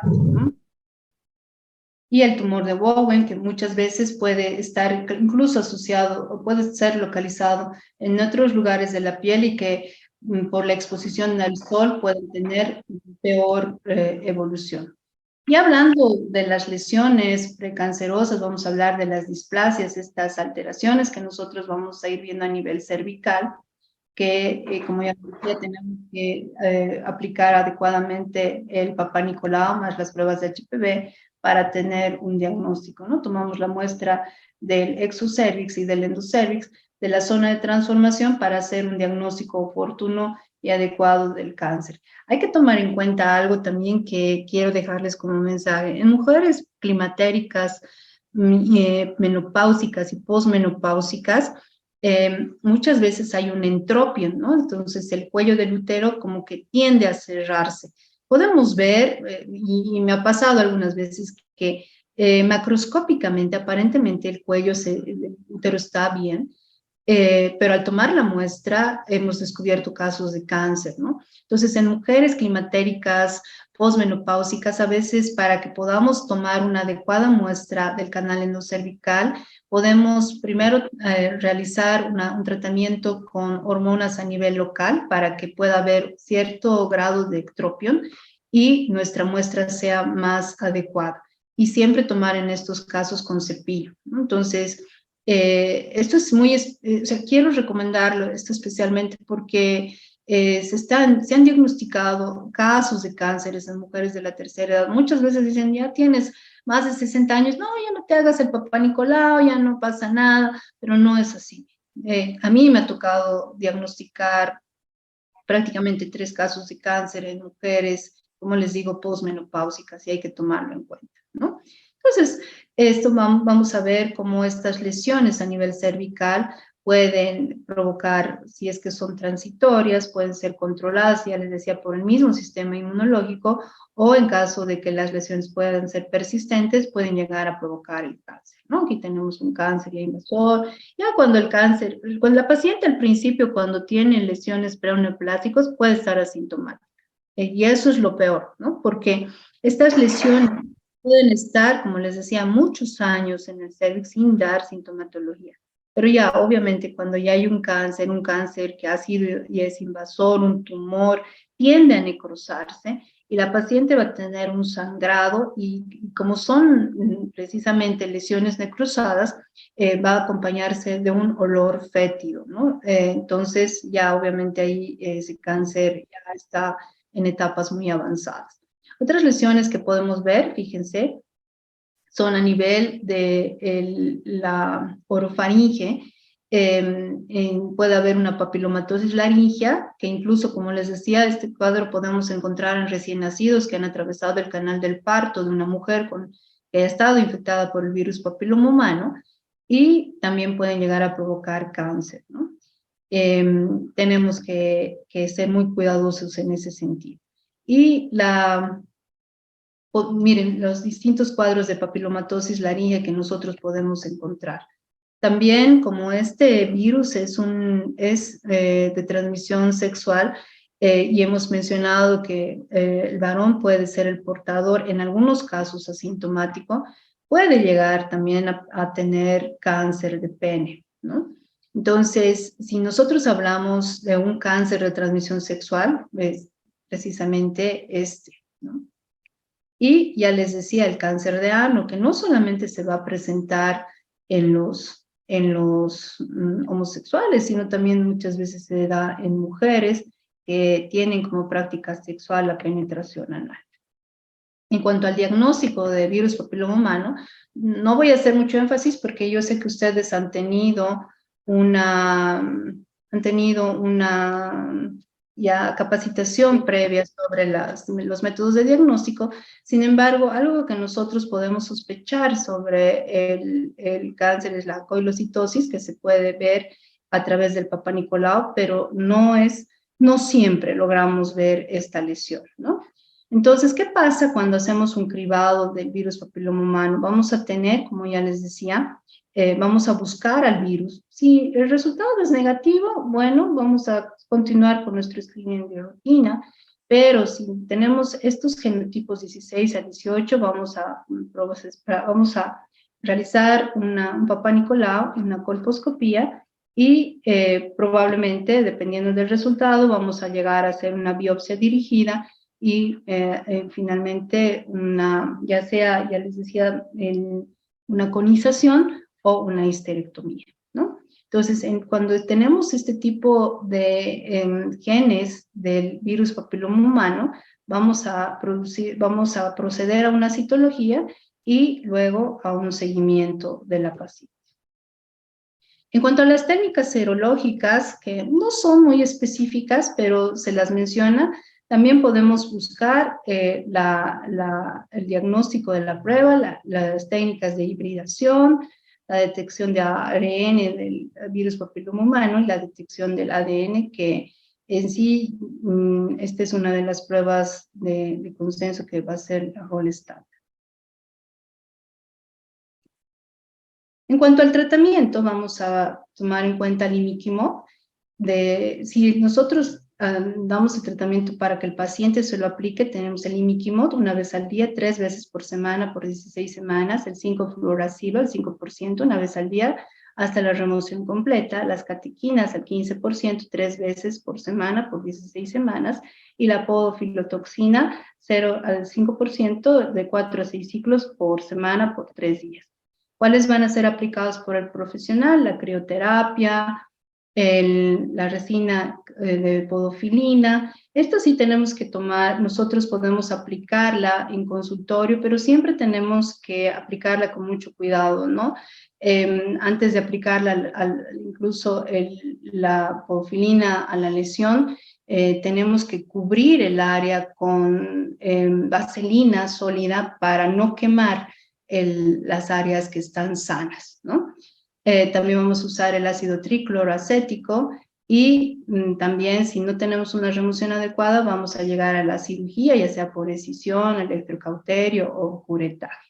¿no? Y el tumor de Bowen, que muchas veces puede estar incluso asociado o puede ser localizado en otros lugares de la piel y que por la exposición al sol pueden tener peor evolución. Y hablando de las lesiones precancerosas, vamos a hablar de las displasias, estas alteraciones que nosotros vamos a ir viendo a nivel cervical, que como ya decía, tenemos que aplicar adecuadamente el Papá Nicolau más las pruebas de HPV para tener un diagnóstico, ¿no? Tomamos la muestra del exocervix y del endocervix de la zona de transformación para hacer un diagnóstico oportuno y adecuado del cáncer. Hay que tomar en cuenta algo también que quiero dejarles como mensaje. En mujeres climatéricas, menopáusicas y posmenopáusicas, muchas veces hay un entropio, ¿no? Entonces el cuello del útero como que tiende a cerrarse. Podemos ver, y me ha pasado algunas veces, que macroscópicamente, aparentemente el el útero está bien, pero al tomar la muestra hemos descubierto casos de cáncer, ¿no? Entonces, en mujeres climatéricas, posmenopáusicas, a veces para que podamos tomar una adecuada muestra del canal endocervical, podemos primero realizar un tratamiento con hormonas a nivel local para que pueda haber cierto grado de ectropión y nuestra muestra sea más adecuada. Y siempre tomar en estos casos con cepillo, ¿no? Entonces, esto es muy, o sea, quiero recomendarlo, esto especialmente porque se han diagnosticado casos de cánceres en mujeres de la tercera edad. Muchas veces dicen, ya tienes más de 60 años, no, ya no te hagas el papá Nicolau, ya no pasa nada, pero no es así. A mí me ha tocado diagnosticar prácticamente 3 casos de cáncer en mujeres, como les digo, posmenopáusicas, y hay que tomarlo en cuenta, ¿no? Entonces, esto vamos a ver cómo estas lesiones a nivel cervical pueden provocar, si es que son transitorias, pueden ser controladas, ya les decía, por el mismo sistema inmunológico, o en caso de que las lesiones puedan ser persistentes, pueden llegar a provocar el cáncer, ¿no? Aquí tenemos un cáncer ya invasor. Ya cuando el cáncer, cuando la paciente al principio, cuando tiene lesiones preneoplásticos, puede estar asintomática. Y eso es lo peor, ¿no? Porque estas lesiones pueden estar, como les decía, muchos años en el cervix sin dar sintomatología. Pero ya, obviamente, cuando ya hay un cáncer que ha sido y es invasor, un tumor, tiende a necrosarse y la paciente va a tener un sangrado y como son precisamente lesiones necrosadas, va a acompañarse de un olor fétido, ¿no? Entonces, ya obviamente ahí ese cáncer ya está en etapas muy avanzadas. Otras lesiones que podemos ver, fíjense, son a nivel de la orofaringe. Puede haber una papilomatosis laringea, que incluso, como les decía, este cuadro podemos encontrar en recién nacidos que han atravesado el canal del parto de una mujer que ha estado infectada por el virus papiloma humano, y también pueden llegar a provocar cáncer, ¿no? Tenemos que ser muy cuidadosos en ese sentido. Y miren, los distintos cuadros de papilomatosis laringea que nosotros podemos encontrar. También, como este virus es de transmisión sexual, y hemos mencionado que el varón puede ser el portador, en algunos casos asintomático, puede llegar también a tener cáncer de pene, ¿no? Entonces, si nosotros hablamos de un cáncer de transmisión sexual, es precisamente este, ¿no? Y ya les decía, el cáncer de ano, que no solamente se va a presentar en los homosexuales, sino también muchas veces se da en mujeres que tienen como práctica sexual la penetración anal. En cuanto al diagnóstico de virus papiloma humano, no voy a hacer mucho énfasis porque yo sé que ustedes han tenido una ya capacitación previa sobre los métodos de diagnóstico. Sin embargo, algo que nosotros podemos sospechar sobre el cáncer es la coilocitosis, que se puede ver a través del Papá Nicolau, pero no siempre logramos ver esta lesión, ¿no? Entonces, ¿qué pasa cuando hacemos un cribado del virus papiloma humano? Vamos a tener, como ya les decía, vamos a buscar al virus. Si el resultado es negativo, bueno, vamos a continuar con nuestro screening de rutina, pero si tenemos estos genotipos 16 a 18, vamos a realizar un Papá Nicolau, una colposcopía, y probablemente, dependiendo del resultado, vamos a llegar a hacer una biopsia dirigida y finalmente ya sea, ya les decía, una conización o una histerectomía, ¿no? Entonces, cuando tenemos este tipo de genes del virus papiloma humano, vamos a proceder a una citología y luego a un seguimiento de la paciente. En cuanto a las técnicas serológicas, que no son muy específicas, pero se las menciona, también podemos buscar el diagnóstico de la prueba, las técnicas de hibridación, la detección de ARN del virus papiloma humano y la detección del ADN, que en sí, esta es una de las pruebas de consenso que va a ser el rol estándar. En cuanto al tratamiento, vamos a tomar en cuenta el imiquimod. Si nosotros damos el tratamiento para que el paciente se lo aplique, tenemos el imiquimod una vez al día, 3 veces por semana por 16 semanas, el 5-fluoracilo, el 5% una vez al día, hasta la remoción completa, las catequinas al 15%, 3 veces por semana, por 16 semanas, y la podofilotoxina 0 al 5% de 4 a 6 ciclos por semana por 3 días. ¿Cuáles van a ser aplicados por el profesional? La crioterapia, la resina de podofilina. Esto sí tenemos que tomar, nosotros podemos aplicarla en consultorio, pero siempre tenemos que aplicarla con mucho cuidado, ¿no? Antes de aplicarla, incluso la podofilina a la lesión, tenemos que cubrir el área con vaselina sólida para no quemar las áreas que están sanas, ¿no? También vamos a usar el ácido tricloroacético y también si no tenemos una remoción adecuada vamos a llegar a la cirugía, ya sea por escisión, electrocauterio o curetaje.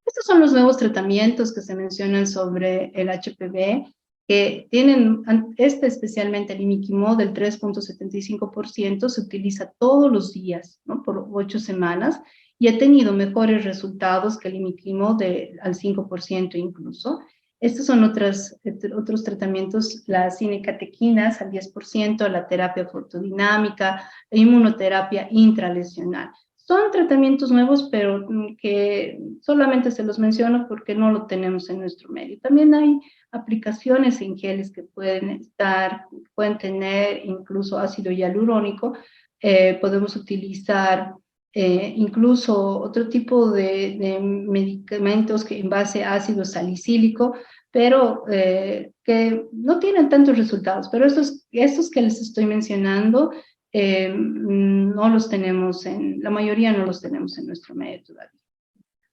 Estos son los nuevos tratamientos que se mencionan sobre el HPV, que tienen, especialmente el imiquimod del 3.75%, se utiliza todos los días, ¿no? Por 8 semanas, y ha tenido mejores resultados que el imiquimod al 5% incluso. Estos son otros tratamientos, las cinecatequinas al 10%, la terapia fotodinámica, la inmunoterapia intralesional. Son tratamientos nuevos, pero que solamente se los menciono porque no lo tenemos en nuestro medio. También hay aplicaciones en geles que pueden tener incluso ácido hialurónico. Podemos utilizar incluso otro tipo de medicamentos que en base a ácido salicílico, pero que no tienen tantos resultados. Pero estos que les estoy mencionando, no los tenemos la mayoría no los tenemos en nuestro medio todavía.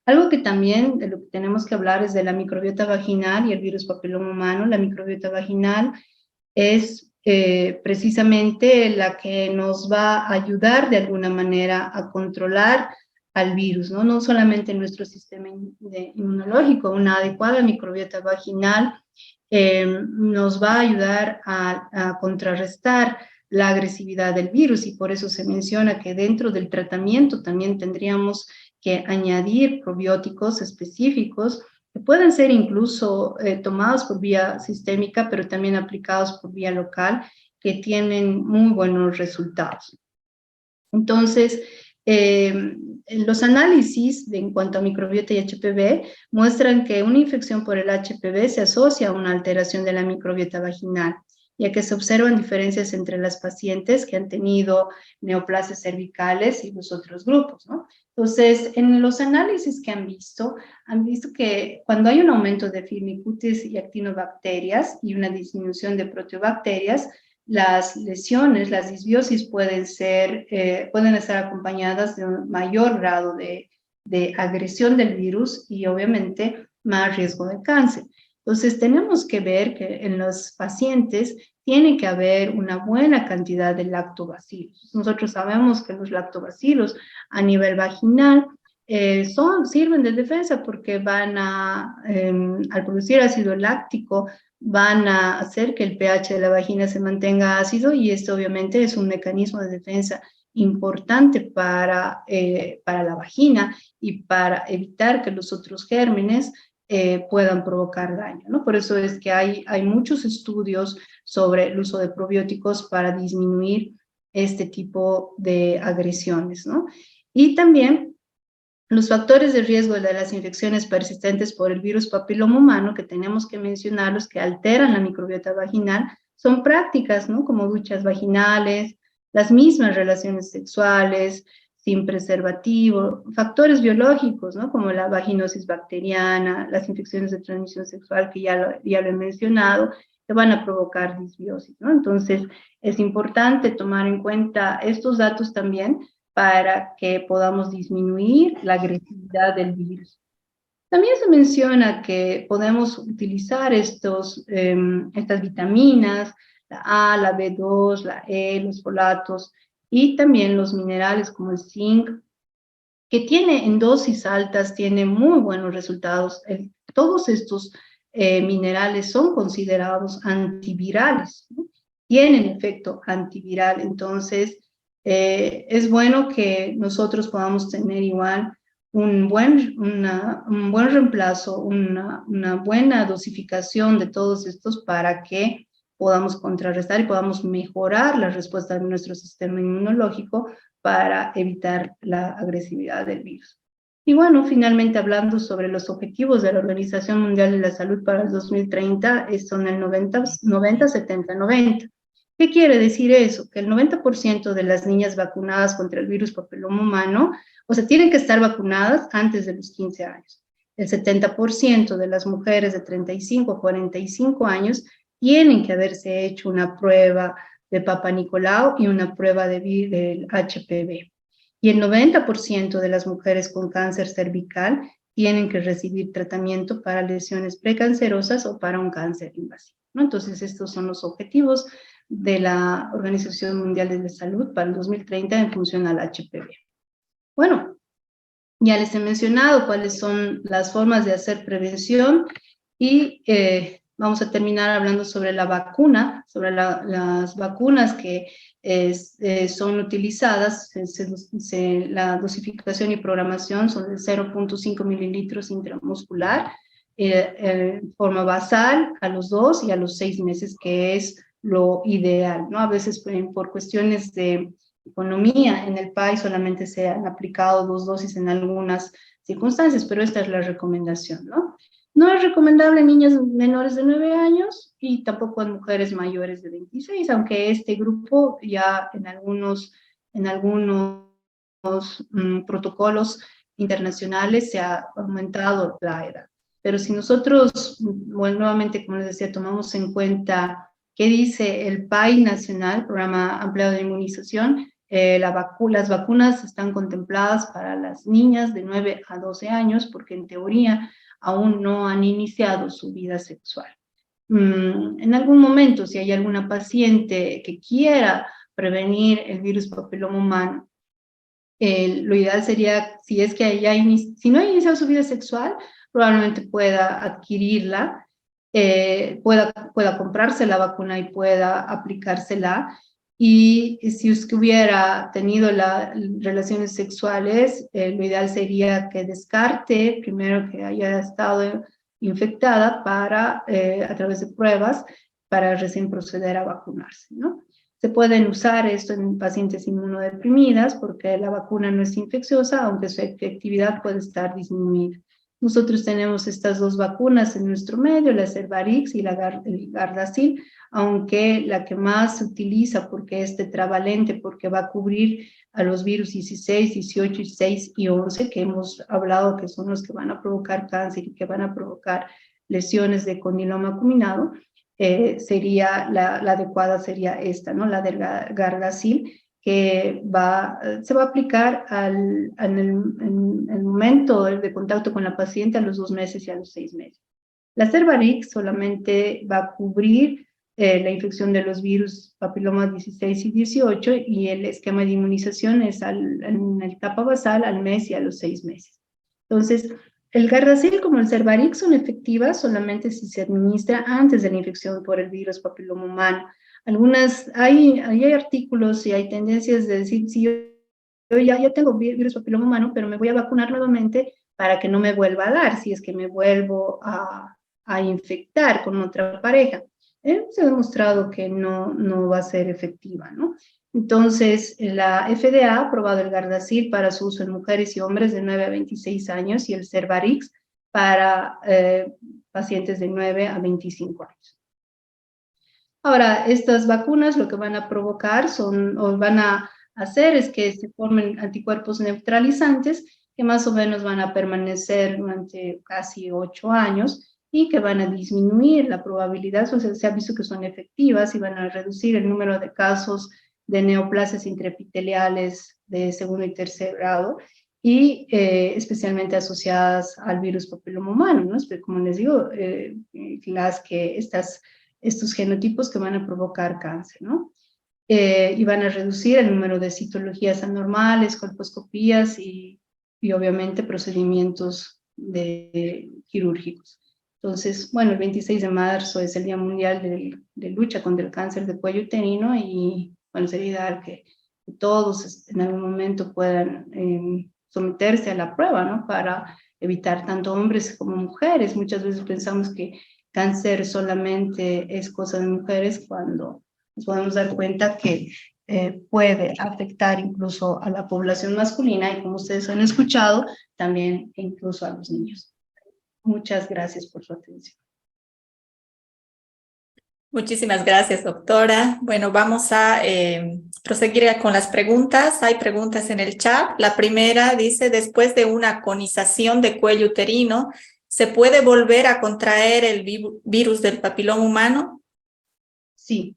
Algo que también de lo que tenemos que hablar es de la microbiota vaginal y el virus papiloma humano. La microbiota vaginal es precisamente la que nos va a ayudar de alguna manera a controlar al virus, ¿no? No solamente en nuestro sistema inmunológico, una adecuada microbiota vaginal nos va a ayudar a contrarrestar la agresividad del virus, y por eso se menciona que dentro del tratamiento también tendríamos que añadir probióticos específicos que pueden ser incluso tomados por vía sistémica, pero también aplicados por vía local, que tienen muy buenos resultados. Entonces, los análisis en cuanto a microbiota y HPV muestran que una infección por el HPV se asocia a una alteración de la microbiota vaginal, ya que se observan diferencias entre las pacientes que han tenido neoplasias cervicales y los otros grupos, ¿no? Entonces, en los análisis que han visto que cuando hay un aumento de firmicutes y actinobacterias y una disminución de proteobacterias, las lesiones, las disbiosis pueden estar acompañadas de un mayor grado de agresión del virus y obviamente más riesgo de cáncer. Entonces, tenemos que ver que en los pacientes tiene que haber una buena cantidad de lactobacilos. Nosotros sabemos que los lactobacilos a nivel vaginal sirven de defensa porque al producir ácido láctico, van a hacer que el pH de la vagina se mantenga ácido, y esto obviamente es un mecanismo de defensa importante para la vagina y para evitar que los otros gérmenes puedan provocar daño, ¿no? Por eso es que hay muchos estudios sobre el uso de probióticos para disminuir este tipo de agresiones, ¿no? Y también los factores de riesgo de las infecciones persistentes por el virus papiloma humano, que tenemos que mencionarlos, que alteran la microbiota vaginal, son prácticas, ¿no? Como duchas vaginales, las mismas relaciones sexuales sin preservativo, factores biológicos, ¿no? Como la vaginosis bacteriana, las infecciones de transmisión sexual, que ya lo he mencionado, que van a provocar disbiosis, ¿no? Entonces, es importante tomar en cuenta estos datos también para que podamos disminuir la agresividad del virus. También se menciona que podemos utilizar estas vitaminas, la A, la B2, la E, los folatos, y también los minerales como el zinc, que tiene en dosis altas, tiene muy buenos resultados. Todos estos minerales son considerados antivirales, ¿no? Tienen efecto antiviral. Entonces, es bueno que nosotros podamos tener igual un buen reemplazo, una buena dosificación de todos estos para que podamos contrarrestar y podamos mejorar la respuesta de nuestro sistema inmunológico para evitar la agresividad del virus. Y bueno, finalmente hablando sobre los objetivos de la Organización Mundial de la Salud para el 2030, son el 90-70-90. ¿Qué quiere decir eso? Que el 90% de las niñas vacunadas contra el virus papiloma humano, o sea, tienen que estar vacunadas antes de los 15 años. El 70% de las mujeres de 35 a 45 años tienen que haberse hecho una prueba de Papa Nicolau y una prueba del HPV. Y el 90% de las mujeres con cáncer cervical tienen que recibir tratamiento para lesiones precancerosas o para un cáncer invasivo, ¿no? Entonces, estos son los objetivos de la Organización Mundial de la Salud para el 2030 en función al HPV. Bueno, ya les he mencionado cuáles son las formas de hacer prevención y vamos a terminar hablando sobre la vacuna, sobre las vacunas que son utilizadas. La dosificación y programación son de 0.5 mililitros intramuscular, en forma basal a los 2 y a los 6 meses, que es lo ideal, ¿no? A veces por cuestiones de economía en el país solamente se han aplicado 2 dosis en algunas circunstancias, pero esta es la recomendación, ¿no? No es recomendable en niñas menores de 9 años y tampoco en mujeres mayores de 26, aunque este grupo ya en algunos protocolos internacionales se ha aumentado la edad. Pero si nosotros, bueno, nuevamente, como les decía, tomamos en cuenta qué dice el PAI nacional, Programa Ampliado de Inmunización, las vacunas están contempladas para las niñas de 9 a 12 años, porque en teoría aún no han iniciado su vida sexual. En algún momento, si hay alguna paciente que quiera prevenir el virus papiloma humano, lo ideal sería, si es que si no ha iniciado su vida sexual, probablemente pueda adquirirla, pueda comprarse la vacuna y pueda aplicársela. Y si es que hubiera tenido relaciones sexuales, lo ideal sería que descarte primero que haya estado infectada a través de pruebas, para recién proceder a vacunarse, ¿no? Se pueden usar esto en pacientes inmunodeprimidas porque la vacuna no es infecciosa, aunque su efectividad puede estar disminuida. Nosotros tenemos estas 2 vacunas en nuestro medio, la Cervarix y el Gardasil, aunque la que más se utiliza porque es tetravalente, porque va a cubrir a los virus 16, 18, 16 y 11, que hemos hablado que son los que van a provocar cáncer y que van a provocar lesiones de condiloma acuminado, la adecuada sería esta, ¿no? La del Gardasil, que se va a aplicar en el momento de contacto con la paciente a los 2 meses y a los 6 meses. La Cervarix solamente va a cubrir la infección de los virus papiloma 16 y 18, y el esquema de inmunización es en la etapa basal al mes y a los 6 meses. Entonces, el Gardasil como el Cervarix son efectivas solamente si se administra antes de la infección por el virus papiloma humano. Hay artículos y hay tendencias de decir, si yo ya tengo virus papiloma humano, pero me voy a vacunar nuevamente para que no me vuelva a dar, si es que me vuelvo a infectar con otra pareja. Se ha demostrado que no va a ser efectiva, ¿no? Entonces, la FDA ha aprobado el Gardasil para su uso en mujeres y hombres de 9 a 26 años y el Cervarix para pacientes de 9 a 25 años. Ahora, estas vacunas lo que van a provocar o van a hacer es que se formen anticuerpos neutralizantes que más o menos van a permanecer durante casi 8 años y que van a disminuir la probabilidad, o sea, se ha visto que son efectivas y van a reducir el número de casos de neoplasias intraepiteliales de segundo y tercer grado, y especialmente asociadas al virus papiloma humano, ¿no? Pero como les digo, estos genotipos que van a provocar cáncer, ¿no? Y van a reducir el número de citologías anormales, colposcopías y obviamente procedimientos quirúrgicos. Entonces, bueno, el 26 de marzo es el Día Mundial de Lucha contra el Cáncer de Cuello Uterino, y bueno, sería ideal que todos en algún momento puedan someterse a la prueba, ¿no? Para evitar tanto hombres como mujeres. Muchas veces pensamos que cáncer solamente es cosa de mujeres cuando nos podemos dar cuenta que puede afectar incluso a la población masculina y, como ustedes han escuchado, también incluso a los niños. Muchas gracias por su atención. Muchísimas gracias, doctora. Bueno, vamos a proseguir con las preguntas. Hay preguntas en el chat. La primera dice, después de una conización de cuello uterino, ¿se puede volver a contraer el virus del papiloma humano? Sí,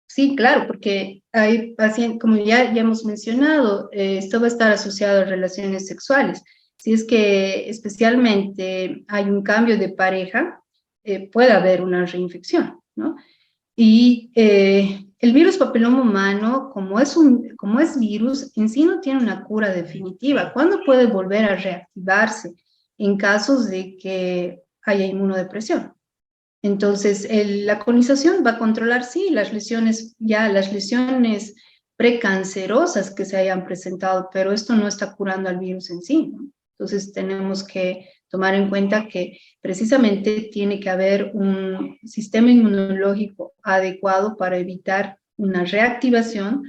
sí, claro, porque hay pacientes, como ya hemos mencionado, esto va a estar asociado a relaciones sexuales. Si es que especialmente hay un cambio de pareja, puede haber una reinfección, ¿no? Y el virus papiloma humano, como es virus, en sí no tiene una cura definitiva. ¿Cuándo puede volver a reactivarse? En casos de que haya inmunodepresión. Entonces, la colonización va a controlar, sí, las lesiones precancerosas que se hayan presentado, pero esto no está curando al virus en sí, ¿no? Entonces, tenemos que tomar en cuenta que precisamente tiene que haber un sistema inmunológico adecuado para evitar una reactivación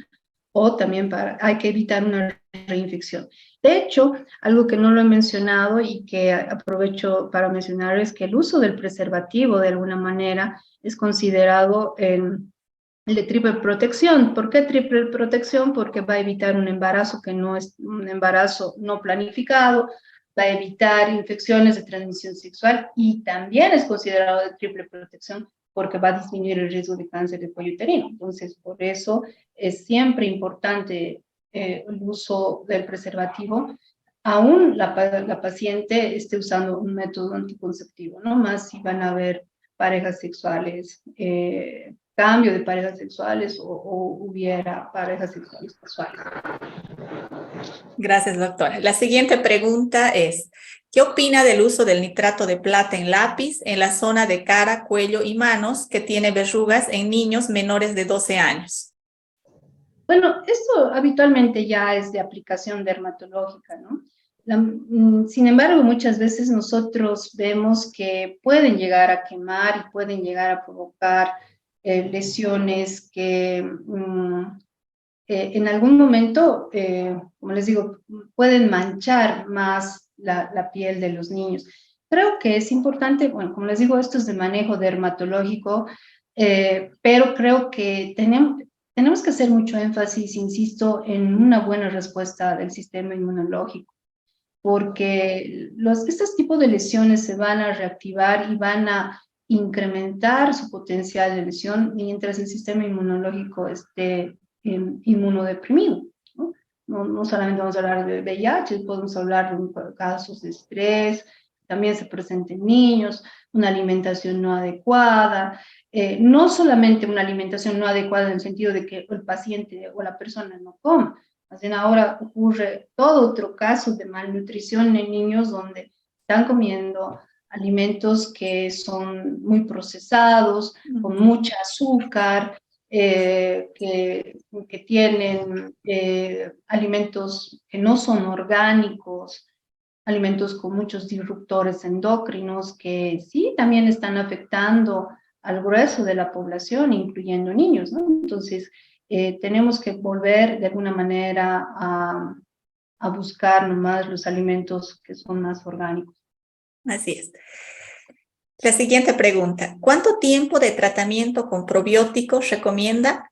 o también hay que evitar una reinfección. De hecho, algo que no lo he mencionado y que aprovecho para mencionar es que el uso del preservativo de alguna manera es considerado el de triple protección. ¿Por qué triple protección? Porque va a evitar un embarazo que no es un embarazo no planificado, va a evitar infecciones de transmisión sexual y también es considerado de triple protección porque va a disminuir el riesgo de cáncer de cuello uterino. Entonces, por eso es siempre importante el uso del preservativo, aún la paciente esté usando un método anticonceptivo, ¿no? Más si van a haber parejas sexuales, cambio de parejas sexuales o hubiera parejas sexuales casuales. Gracias, doctora. La siguiente pregunta es, ¿qué opina del uso del nitrato de plata en lápiz en la zona de cara, cuello y manos que tiene verrugas en niños menores de 12 años? Bueno, esto habitualmente ya es de aplicación dermatológica, ¿no? Sin embargo, muchas veces nosotros vemos que pueden llegar a quemar y pueden llegar a provocar lesiones que en algún momento, como les digo, pueden manchar más la piel de los niños. Creo que es importante, bueno, como les digo, esto es de manejo dermatológico, pero creo que tenemos que hacer mucho énfasis, insisto, en una buena respuesta del sistema inmunológico, porque estos tipos de lesiones se van a reactivar y van a incrementar su potencial de lesión mientras el sistema inmunológico esté inmunodeprimido, ¿no? No solamente vamos a hablar de VIH, podemos hablar de casos de estrés, también se presenta en niños, una alimentación no adecuada, no solamente una alimentación no adecuada en el sentido de que el paciente o la persona no come, más bien ahora ocurre todo otro caso de malnutrición en niños donde están comiendo alimentos que son muy procesados, con mucha azúcar, que tienen alimentos que no son orgánicos, alimentos con muchos disruptores endocrinos que sí también están afectando al grueso de la población, incluyendo niños, ¿no? Entonces, tenemos que volver de alguna manera a buscar nomás los alimentos que son más orgánicos. Así es. La siguiente pregunta, ¿cuánto tiempo de tratamiento con probióticos recomienda?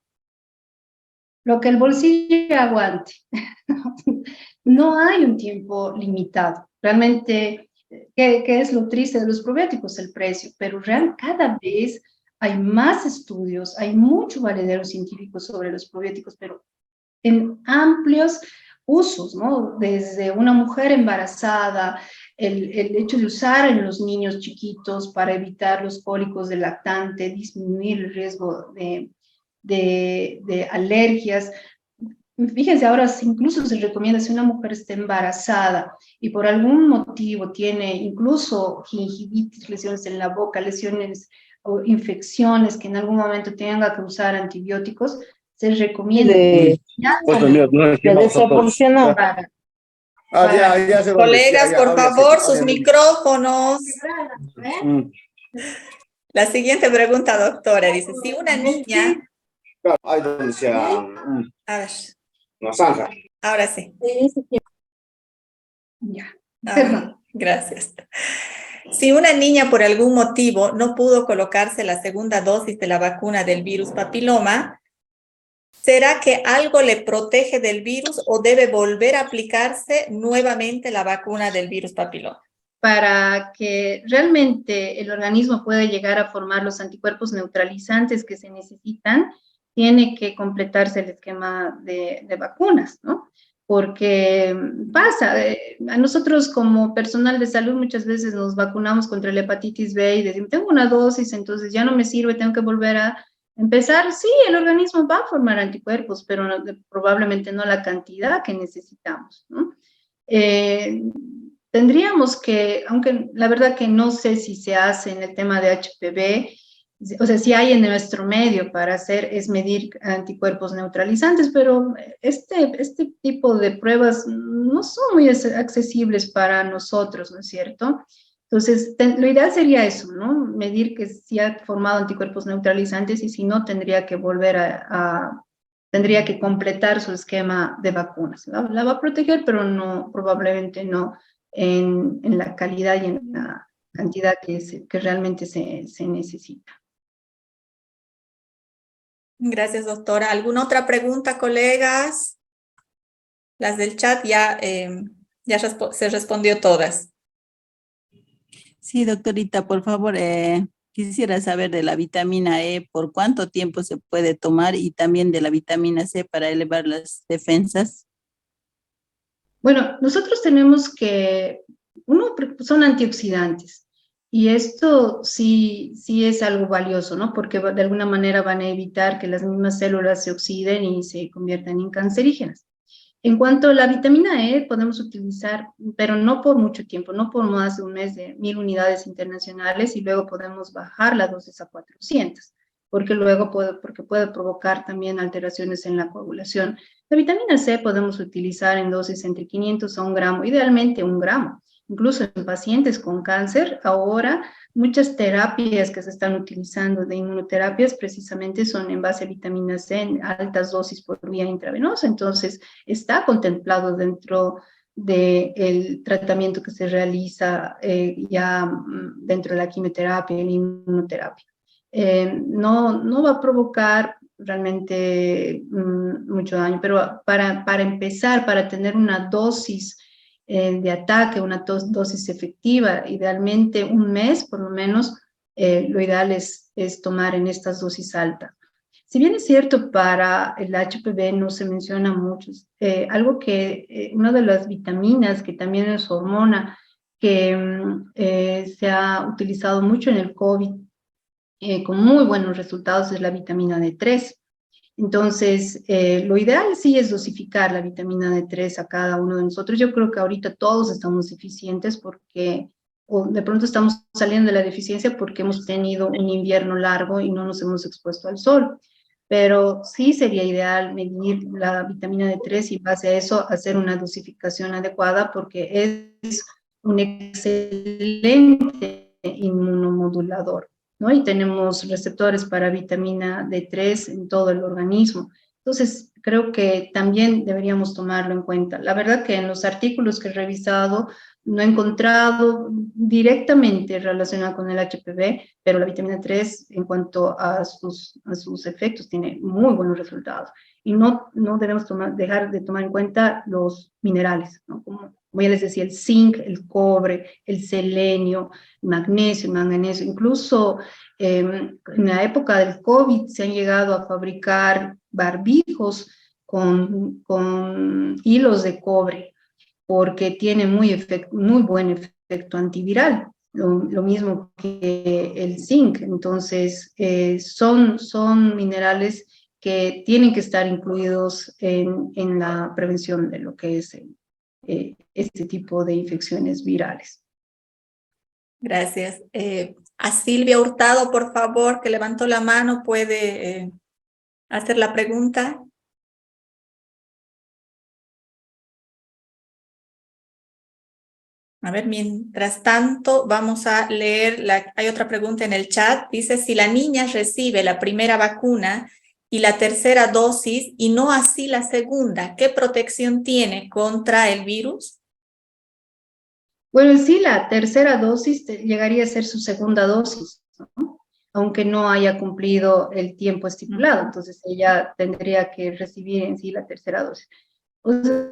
Lo que el bolsillo aguante. No hay un tiempo limitado. Realmente, ¿qué es lo triste de los probióticos? El precio, pero cada vez hay más estudios, hay mucho valedero científico sobre los probióticos, pero en amplios usos, ¿no? Desde una mujer embarazada, el hecho de usar en los niños chiquitos para evitar los cólicos del lactante, disminuir el riesgo de alergias. Fíjense, ahora incluso se recomienda si una mujer está embarazada y por algún motivo tiene incluso gingivitis, lesiones en la boca, lesiones o infecciones que en algún momento tenga que usar antibióticos, se recomienda Le desaporcionó. Ya sé dónde es. Colegas, por Ahora ya sé, favor, ahora sus ya sé. micrófonos. Mm, La siguiente pregunta, doctora, dice, si una niña, claro, ahí donde decía a ver, una zanja. ahora sí. Ya, Ah, gracias. Si una niña por algún motivo no pudo colocarse la segunda dosis de la vacuna del virus papiloma, ¿será que algo le protege del virus o debe volver a aplicarse nuevamente la vacuna del virus papiloma? Para que realmente el organismo pueda llegar a formar los anticuerpos neutralizantes que se necesitan, tiene que completarse el esquema de vacunas, ¿no? Porque pasa, a nosotros como personal de salud muchas veces nos vacunamos contra la hepatitis B y decimos, tengo una dosis, entonces ya no me sirve, tengo que volver a empezar. Sí, el organismo va a formar anticuerpos, pero probablemente no la cantidad que necesitamos, ¿no? Tendríamos que, aunque la verdad que no sé si se hace en el tema de HPV, o sea, si hay en nuestro medio para hacer es medir anticuerpos neutralizantes, pero este tipo de pruebas no son muy accesibles para nosotros, ¿no es cierto? Entonces, lo ideal sería eso, ¿no? Medir que si ha formado anticuerpos neutralizantes y si no, tendría que volver tendría que completar su esquema de vacunas. La va a proteger, pero no, probablemente no en la calidad y en la cantidad que realmente se necesita. Gracias, doctora. ¿Alguna otra pregunta, colegas? Las del chat ya, se respondió todas. Sí, doctorita, por favor, quisiera saber de la vitamina E, por cuánto tiempo se puede tomar y también de la vitamina C para elevar las defensas. Bueno, nosotros tenemos que, son antioxidantes y esto sí es algo valioso, ¿no? Porque de alguna manera van a evitar que las mismas células se oxiden y se conviertan en cancerígenas. En cuanto a la vitamina E, podemos utilizar, pero no por mucho tiempo, no por más de un mes de 1000 unidades internacionales y luego podemos bajar la dosis a 400, porque puede provocar también alteraciones en la coagulación. La vitamina C podemos utilizar en dosis entre 500 a 1 gramo, idealmente 1 gramo. Incluso en pacientes con cáncer, ahora muchas terapias que se están utilizando de inmunoterapias precisamente son en base a vitamina C en altas dosis por vía intravenosa. Entonces, está contemplado dentro del tratamiento que se realiza ya dentro de la quimioterapia y la inmunoterapia. No va a provocar realmente mucho daño, pero para empezar, para tener una dosis de ataque, una dosis efectiva, idealmente un mes por lo menos, lo ideal es tomar en estas dosis altas. Si bien es cierto, para el HPV no se menciona mucho, una de las vitaminas que también es hormona, que se ha utilizado mucho en el COVID, con muy buenos resultados, es la vitamina D3. Entonces, lo ideal sí es dosificar la vitamina D3 a cada uno de nosotros. Yo creo que ahorita todos estamos deficientes o de pronto estamos saliendo de la deficiencia porque hemos tenido un invierno largo y no nos hemos expuesto al sol. Pero sí sería ideal medir la vitamina D3 y en base a eso hacer una dosificación adecuada porque es un excelente inmunomodulador, ¿no? Y tenemos receptores para vitamina D3 en todo el organismo. Entonces, creo que también deberíamos tomarlo en cuenta. La verdad que en los artículos que he revisado no he encontrado directamente relacionado con el HPV, pero la vitamina D3 en cuanto a sus efectos tiene muy buenos resultados. Y no debemos dejar de tomar en cuenta los minerales, ¿no? Como ya les decía, el zinc, el cobre, el selenio, magnesio, manganeso, incluso en la época del COVID se han llegado a fabricar barbijos con hilos de cobre, porque tiene muy buen efecto antiviral, lo mismo que el zinc. Entonces, son minerales que tienen que estar incluidos en la prevención de lo que es este tipo de infecciones virales. Gracias. A Silvia Hurtado, por favor, que levantó la mano, puede hacer la pregunta. A ver, mientras tanto, vamos a leer, hay otra pregunta en el chat. Dice, si la niña recibe la primera vacuna y la tercera dosis y no así la segunda, ¿qué protección tiene contra el virus? Bueno, sí, la tercera dosis llegaría a ser su segunda dosis, ¿no? Aunque no haya cumplido el tiempo estipulado, entonces ella tendría que recibir en sí la tercera dosis. O sea,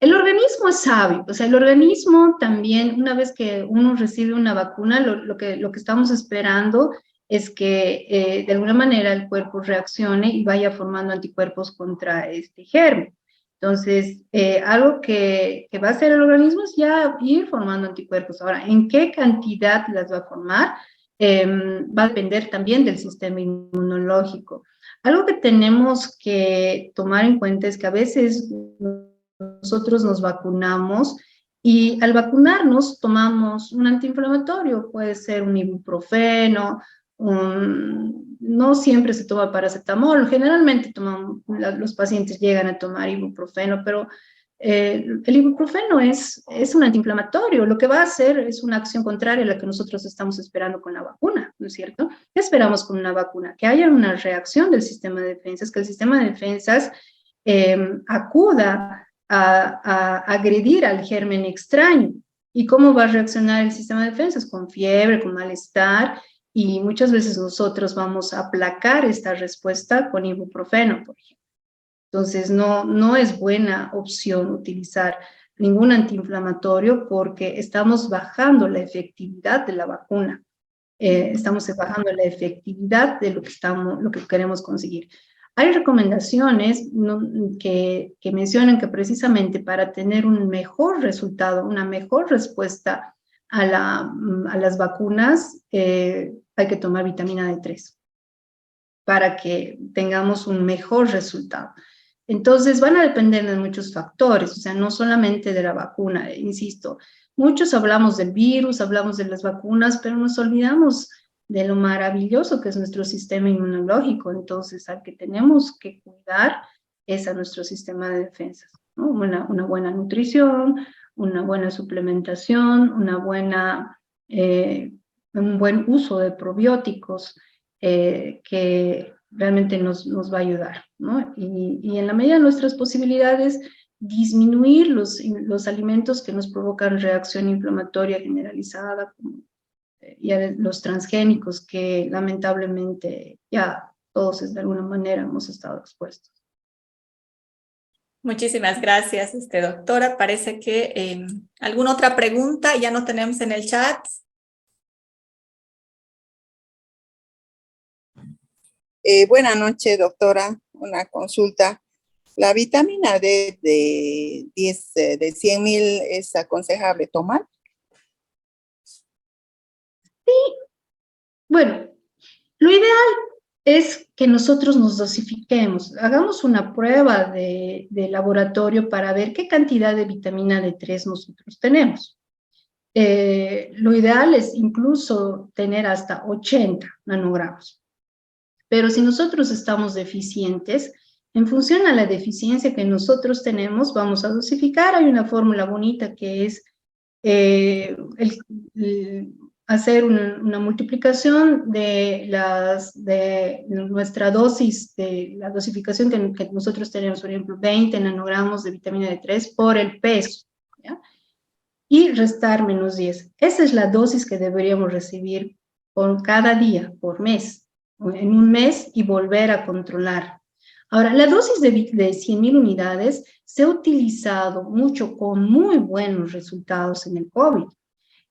el organismo es sabio, o sea, el organismo también, una vez que uno recibe una vacuna, lo que estamos esperando es que de alguna manera el cuerpo reaccione y vaya formando anticuerpos contra este germen. Entonces, algo que va a hacer el organismo es ya ir formando anticuerpos. Ahora, ¿en qué cantidad las va a formar? Va a depender también del sistema inmunológico. Algo que tenemos que tomar en cuenta es que a veces nosotros nos vacunamos y al vacunarnos tomamos un antiinflamatorio, puede ser un ibuprofeno, no siempre se toma paracetamol, generalmente los pacientes llegan a tomar ibuprofeno, pero el ibuprofeno es un antiinflamatorio, lo que va a hacer es una acción contraria a la que nosotros estamos esperando con la vacuna, ¿no es cierto? ¿Qué esperamos con una vacuna? Que haya una reacción del sistema de defensas, que el sistema de defensas acuda a agredir al germen extraño. ¿Y cómo va a reaccionar el sistema de defensas? Con fiebre, con malestar, y muchas veces nosotros vamos a aplacar esta respuesta con ibuprofeno, por ejemplo. Entonces, no es buena opción utilizar ningún antiinflamatorio porque estamos bajando la efectividad de la vacuna. Estamos bajando la efectividad de lo que queremos conseguir. Hay recomendaciones que mencionan que precisamente para tener un mejor resultado, una mejor respuesta a las vacunas, hay que tomar vitamina D3 para que tengamos un mejor resultado. Entonces van a depender de muchos factores, o sea, no solamente de la vacuna, insisto. Muchos hablamos del virus, hablamos de las vacunas, pero nos olvidamos de lo maravilloso que es nuestro sistema inmunológico. Entonces, al que tenemos que cuidar es a nuestro sistema de defensas, ¿no? Una buena nutrición, una buena suplementación, un buen uso de probióticos que realmente nos va a ayudar, ¿no? Y en la medida de nuestras posibilidades, disminuir los alimentos que nos provocan reacción inflamatoria generalizada, como ya los transgénicos que lamentablemente ya todos de alguna manera hemos estado expuestos. Muchísimas gracias, doctora. Parece que alguna otra pregunta ya no tenemos en el chat. Buenas noches, doctora. Una consulta. ¿La vitamina D de 100.000 es aconsejable tomar? Sí. Bueno, lo ideal es que nosotros nos dosifiquemos. Hagamos una prueba de laboratorio para ver qué cantidad de vitamina D3 nosotros tenemos. Lo ideal es incluso tener hasta 80 nanogramos. Pero si nosotros estamos deficientes, en función a la deficiencia que nosotros tenemos, vamos a dosificar. Hay una fórmula bonita que es hacer una multiplicación de nuestra dosis, de la dosificación que nosotros tenemos, por ejemplo, 20 nanogramos de vitamina D3 por el peso, ¿ya? Y restar menos 10. Esa es la dosis que deberíamos recibir por cada día, por mes, en un mes, y volver a controlar. Ahora, la dosis de 100.000 unidades se ha utilizado mucho con muy buenos resultados en el COVID.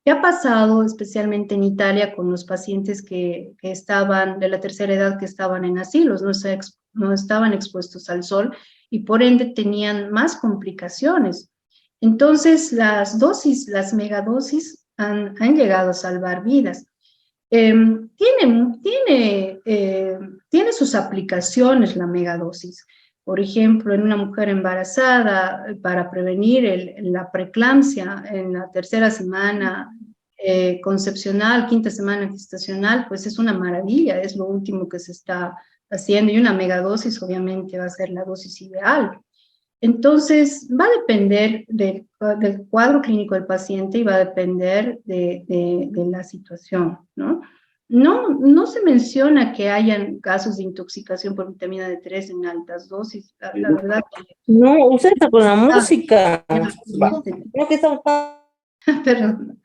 ¿Qué ha pasado especialmente en Italia con los pacientes que estaban de la tercera edad, que estaban en asilos, no estaban expuestos al sol y por ende tenían más complicaciones? Entonces, las megadosis han llegado a salvar vidas. Tiene sus aplicaciones la megadosis. Por ejemplo, en una mujer embarazada, para prevenir la preeclampsia en la tercera semana concepcional, quinta semana gestacional, pues es una maravilla, es lo último que se está haciendo, y una megadosis obviamente va a ser la dosis ideal. Entonces, va a depender del cuadro clínico del paciente y va a depender de la situación, ¿no? No se menciona que hayan casos de intoxicación por vitamina D3 en altas dosis. La verdad que... No, usted está con la música. Este, Creo que está... perdón.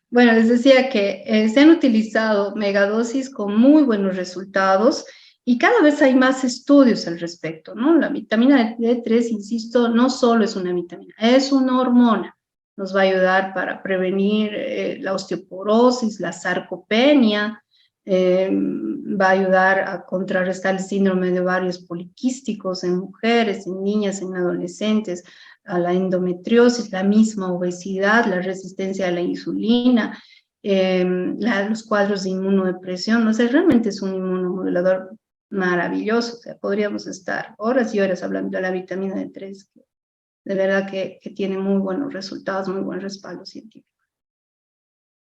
Bueno, les decía que se han utilizado megadosis con muy buenos resultados y cada vez hay más estudios al respecto, ¿no? La vitamina D3, insisto, no solo es una vitamina, es una hormona. Nos va a ayudar para prevenir la osteoporosis, la sarcopenia, va a ayudar a contrarrestar el síndrome de ovarios poliquísticos en mujeres, en niñas, en adolescentes, a la endometriosis, la misma obesidad, la resistencia a la insulina, los cuadros de inmunodepresión. O sea, realmente es un inmunomodulador maravilloso. O sea, podríamos estar horas y horas hablando de la vitamina D3, que de verdad que tiene muy buenos resultados, muy buen respaldo científico.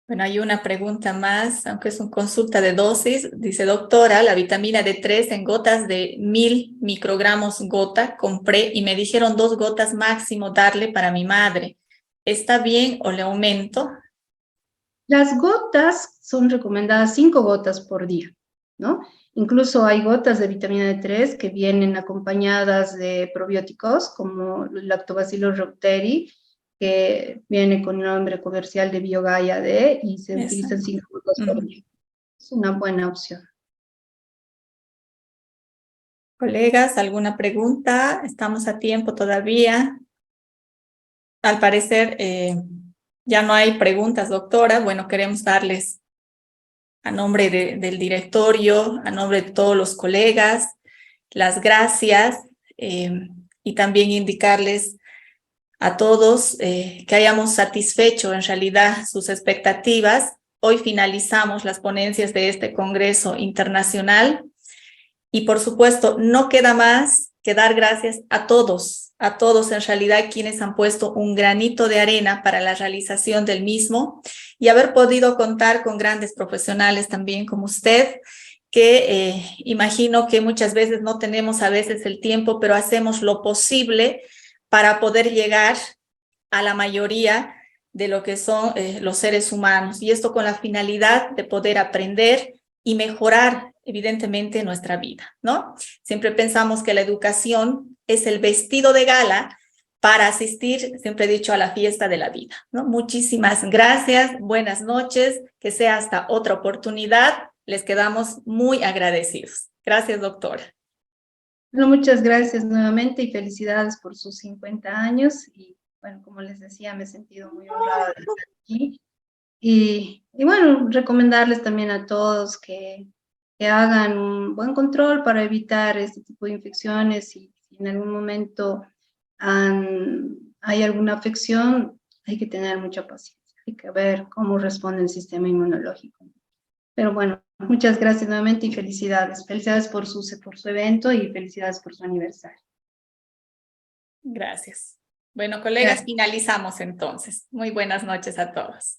Bueno, hay una pregunta más, aunque es una consulta de dosis. Dice, doctora, la vitamina D3 en gotas de 1000 microgramos gota compré y me dijeron 2 gotas máximo darle para mi madre. ¿Está bien o le aumento? Las gotas son recomendadas 5 gotas por día, ¿no? Incluso hay gotas de vitamina D3 que vienen acompañadas de probióticos como Lactobacillus reuteri, que viene con el nombre comercial de Biogaia D y se utilizan 5 gotas por día. Es una buena opción. Colegas, ¿alguna pregunta? Estamos a tiempo todavía. Al parecer ya no hay preguntas, doctora. Bueno, queremos darles a nombre del directorio, a nombre de todos los colegas, las gracias y también indicarles a todos que hayamos satisfecho en realidad sus expectativas. Hoy finalizamos las ponencias de este Congreso Internacional y por supuesto no queda más que dar gracias a todos en realidad quienes han puesto un granito de arena para la realización del mismo y haber podido contar con grandes profesionales también como usted, que imagino que muchas veces no tenemos a veces el tiempo, pero hacemos lo posible para poder llegar a la mayoría de lo que son los seres humanos, y esto con la finalidad de poder aprender y mejorar evidentemente nuestra vida, ¿no? Siempre pensamos que la educación es el vestido de gala para asistir, siempre he dicho, a la fiesta de la vida, ¿no? Muchísimas gracias, buenas noches, que sea hasta otra oportunidad, les quedamos muy agradecidos. Gracias, doctora. Bueno, muchas gracias nuevamente y felicidades por sus 50 años. Y bueno, como les decía, me he sentido muy honrada de estar aquí. Y bueno, recomendarles también a todos que hagan un buen control para evitar este tipo de infecciones y si en algún momento hay alguna afección, hay que tener mucha paciencia, hay que ver cómo responde el sistema inmunológico. Pero bueno, muchas gracias nuevamente y felicidades. Felicidades por su evento y felicidades por su aniversario. Gracias. Bueno, colegas, Gracias. finalizamos entonces. Muy buenas noches a todos.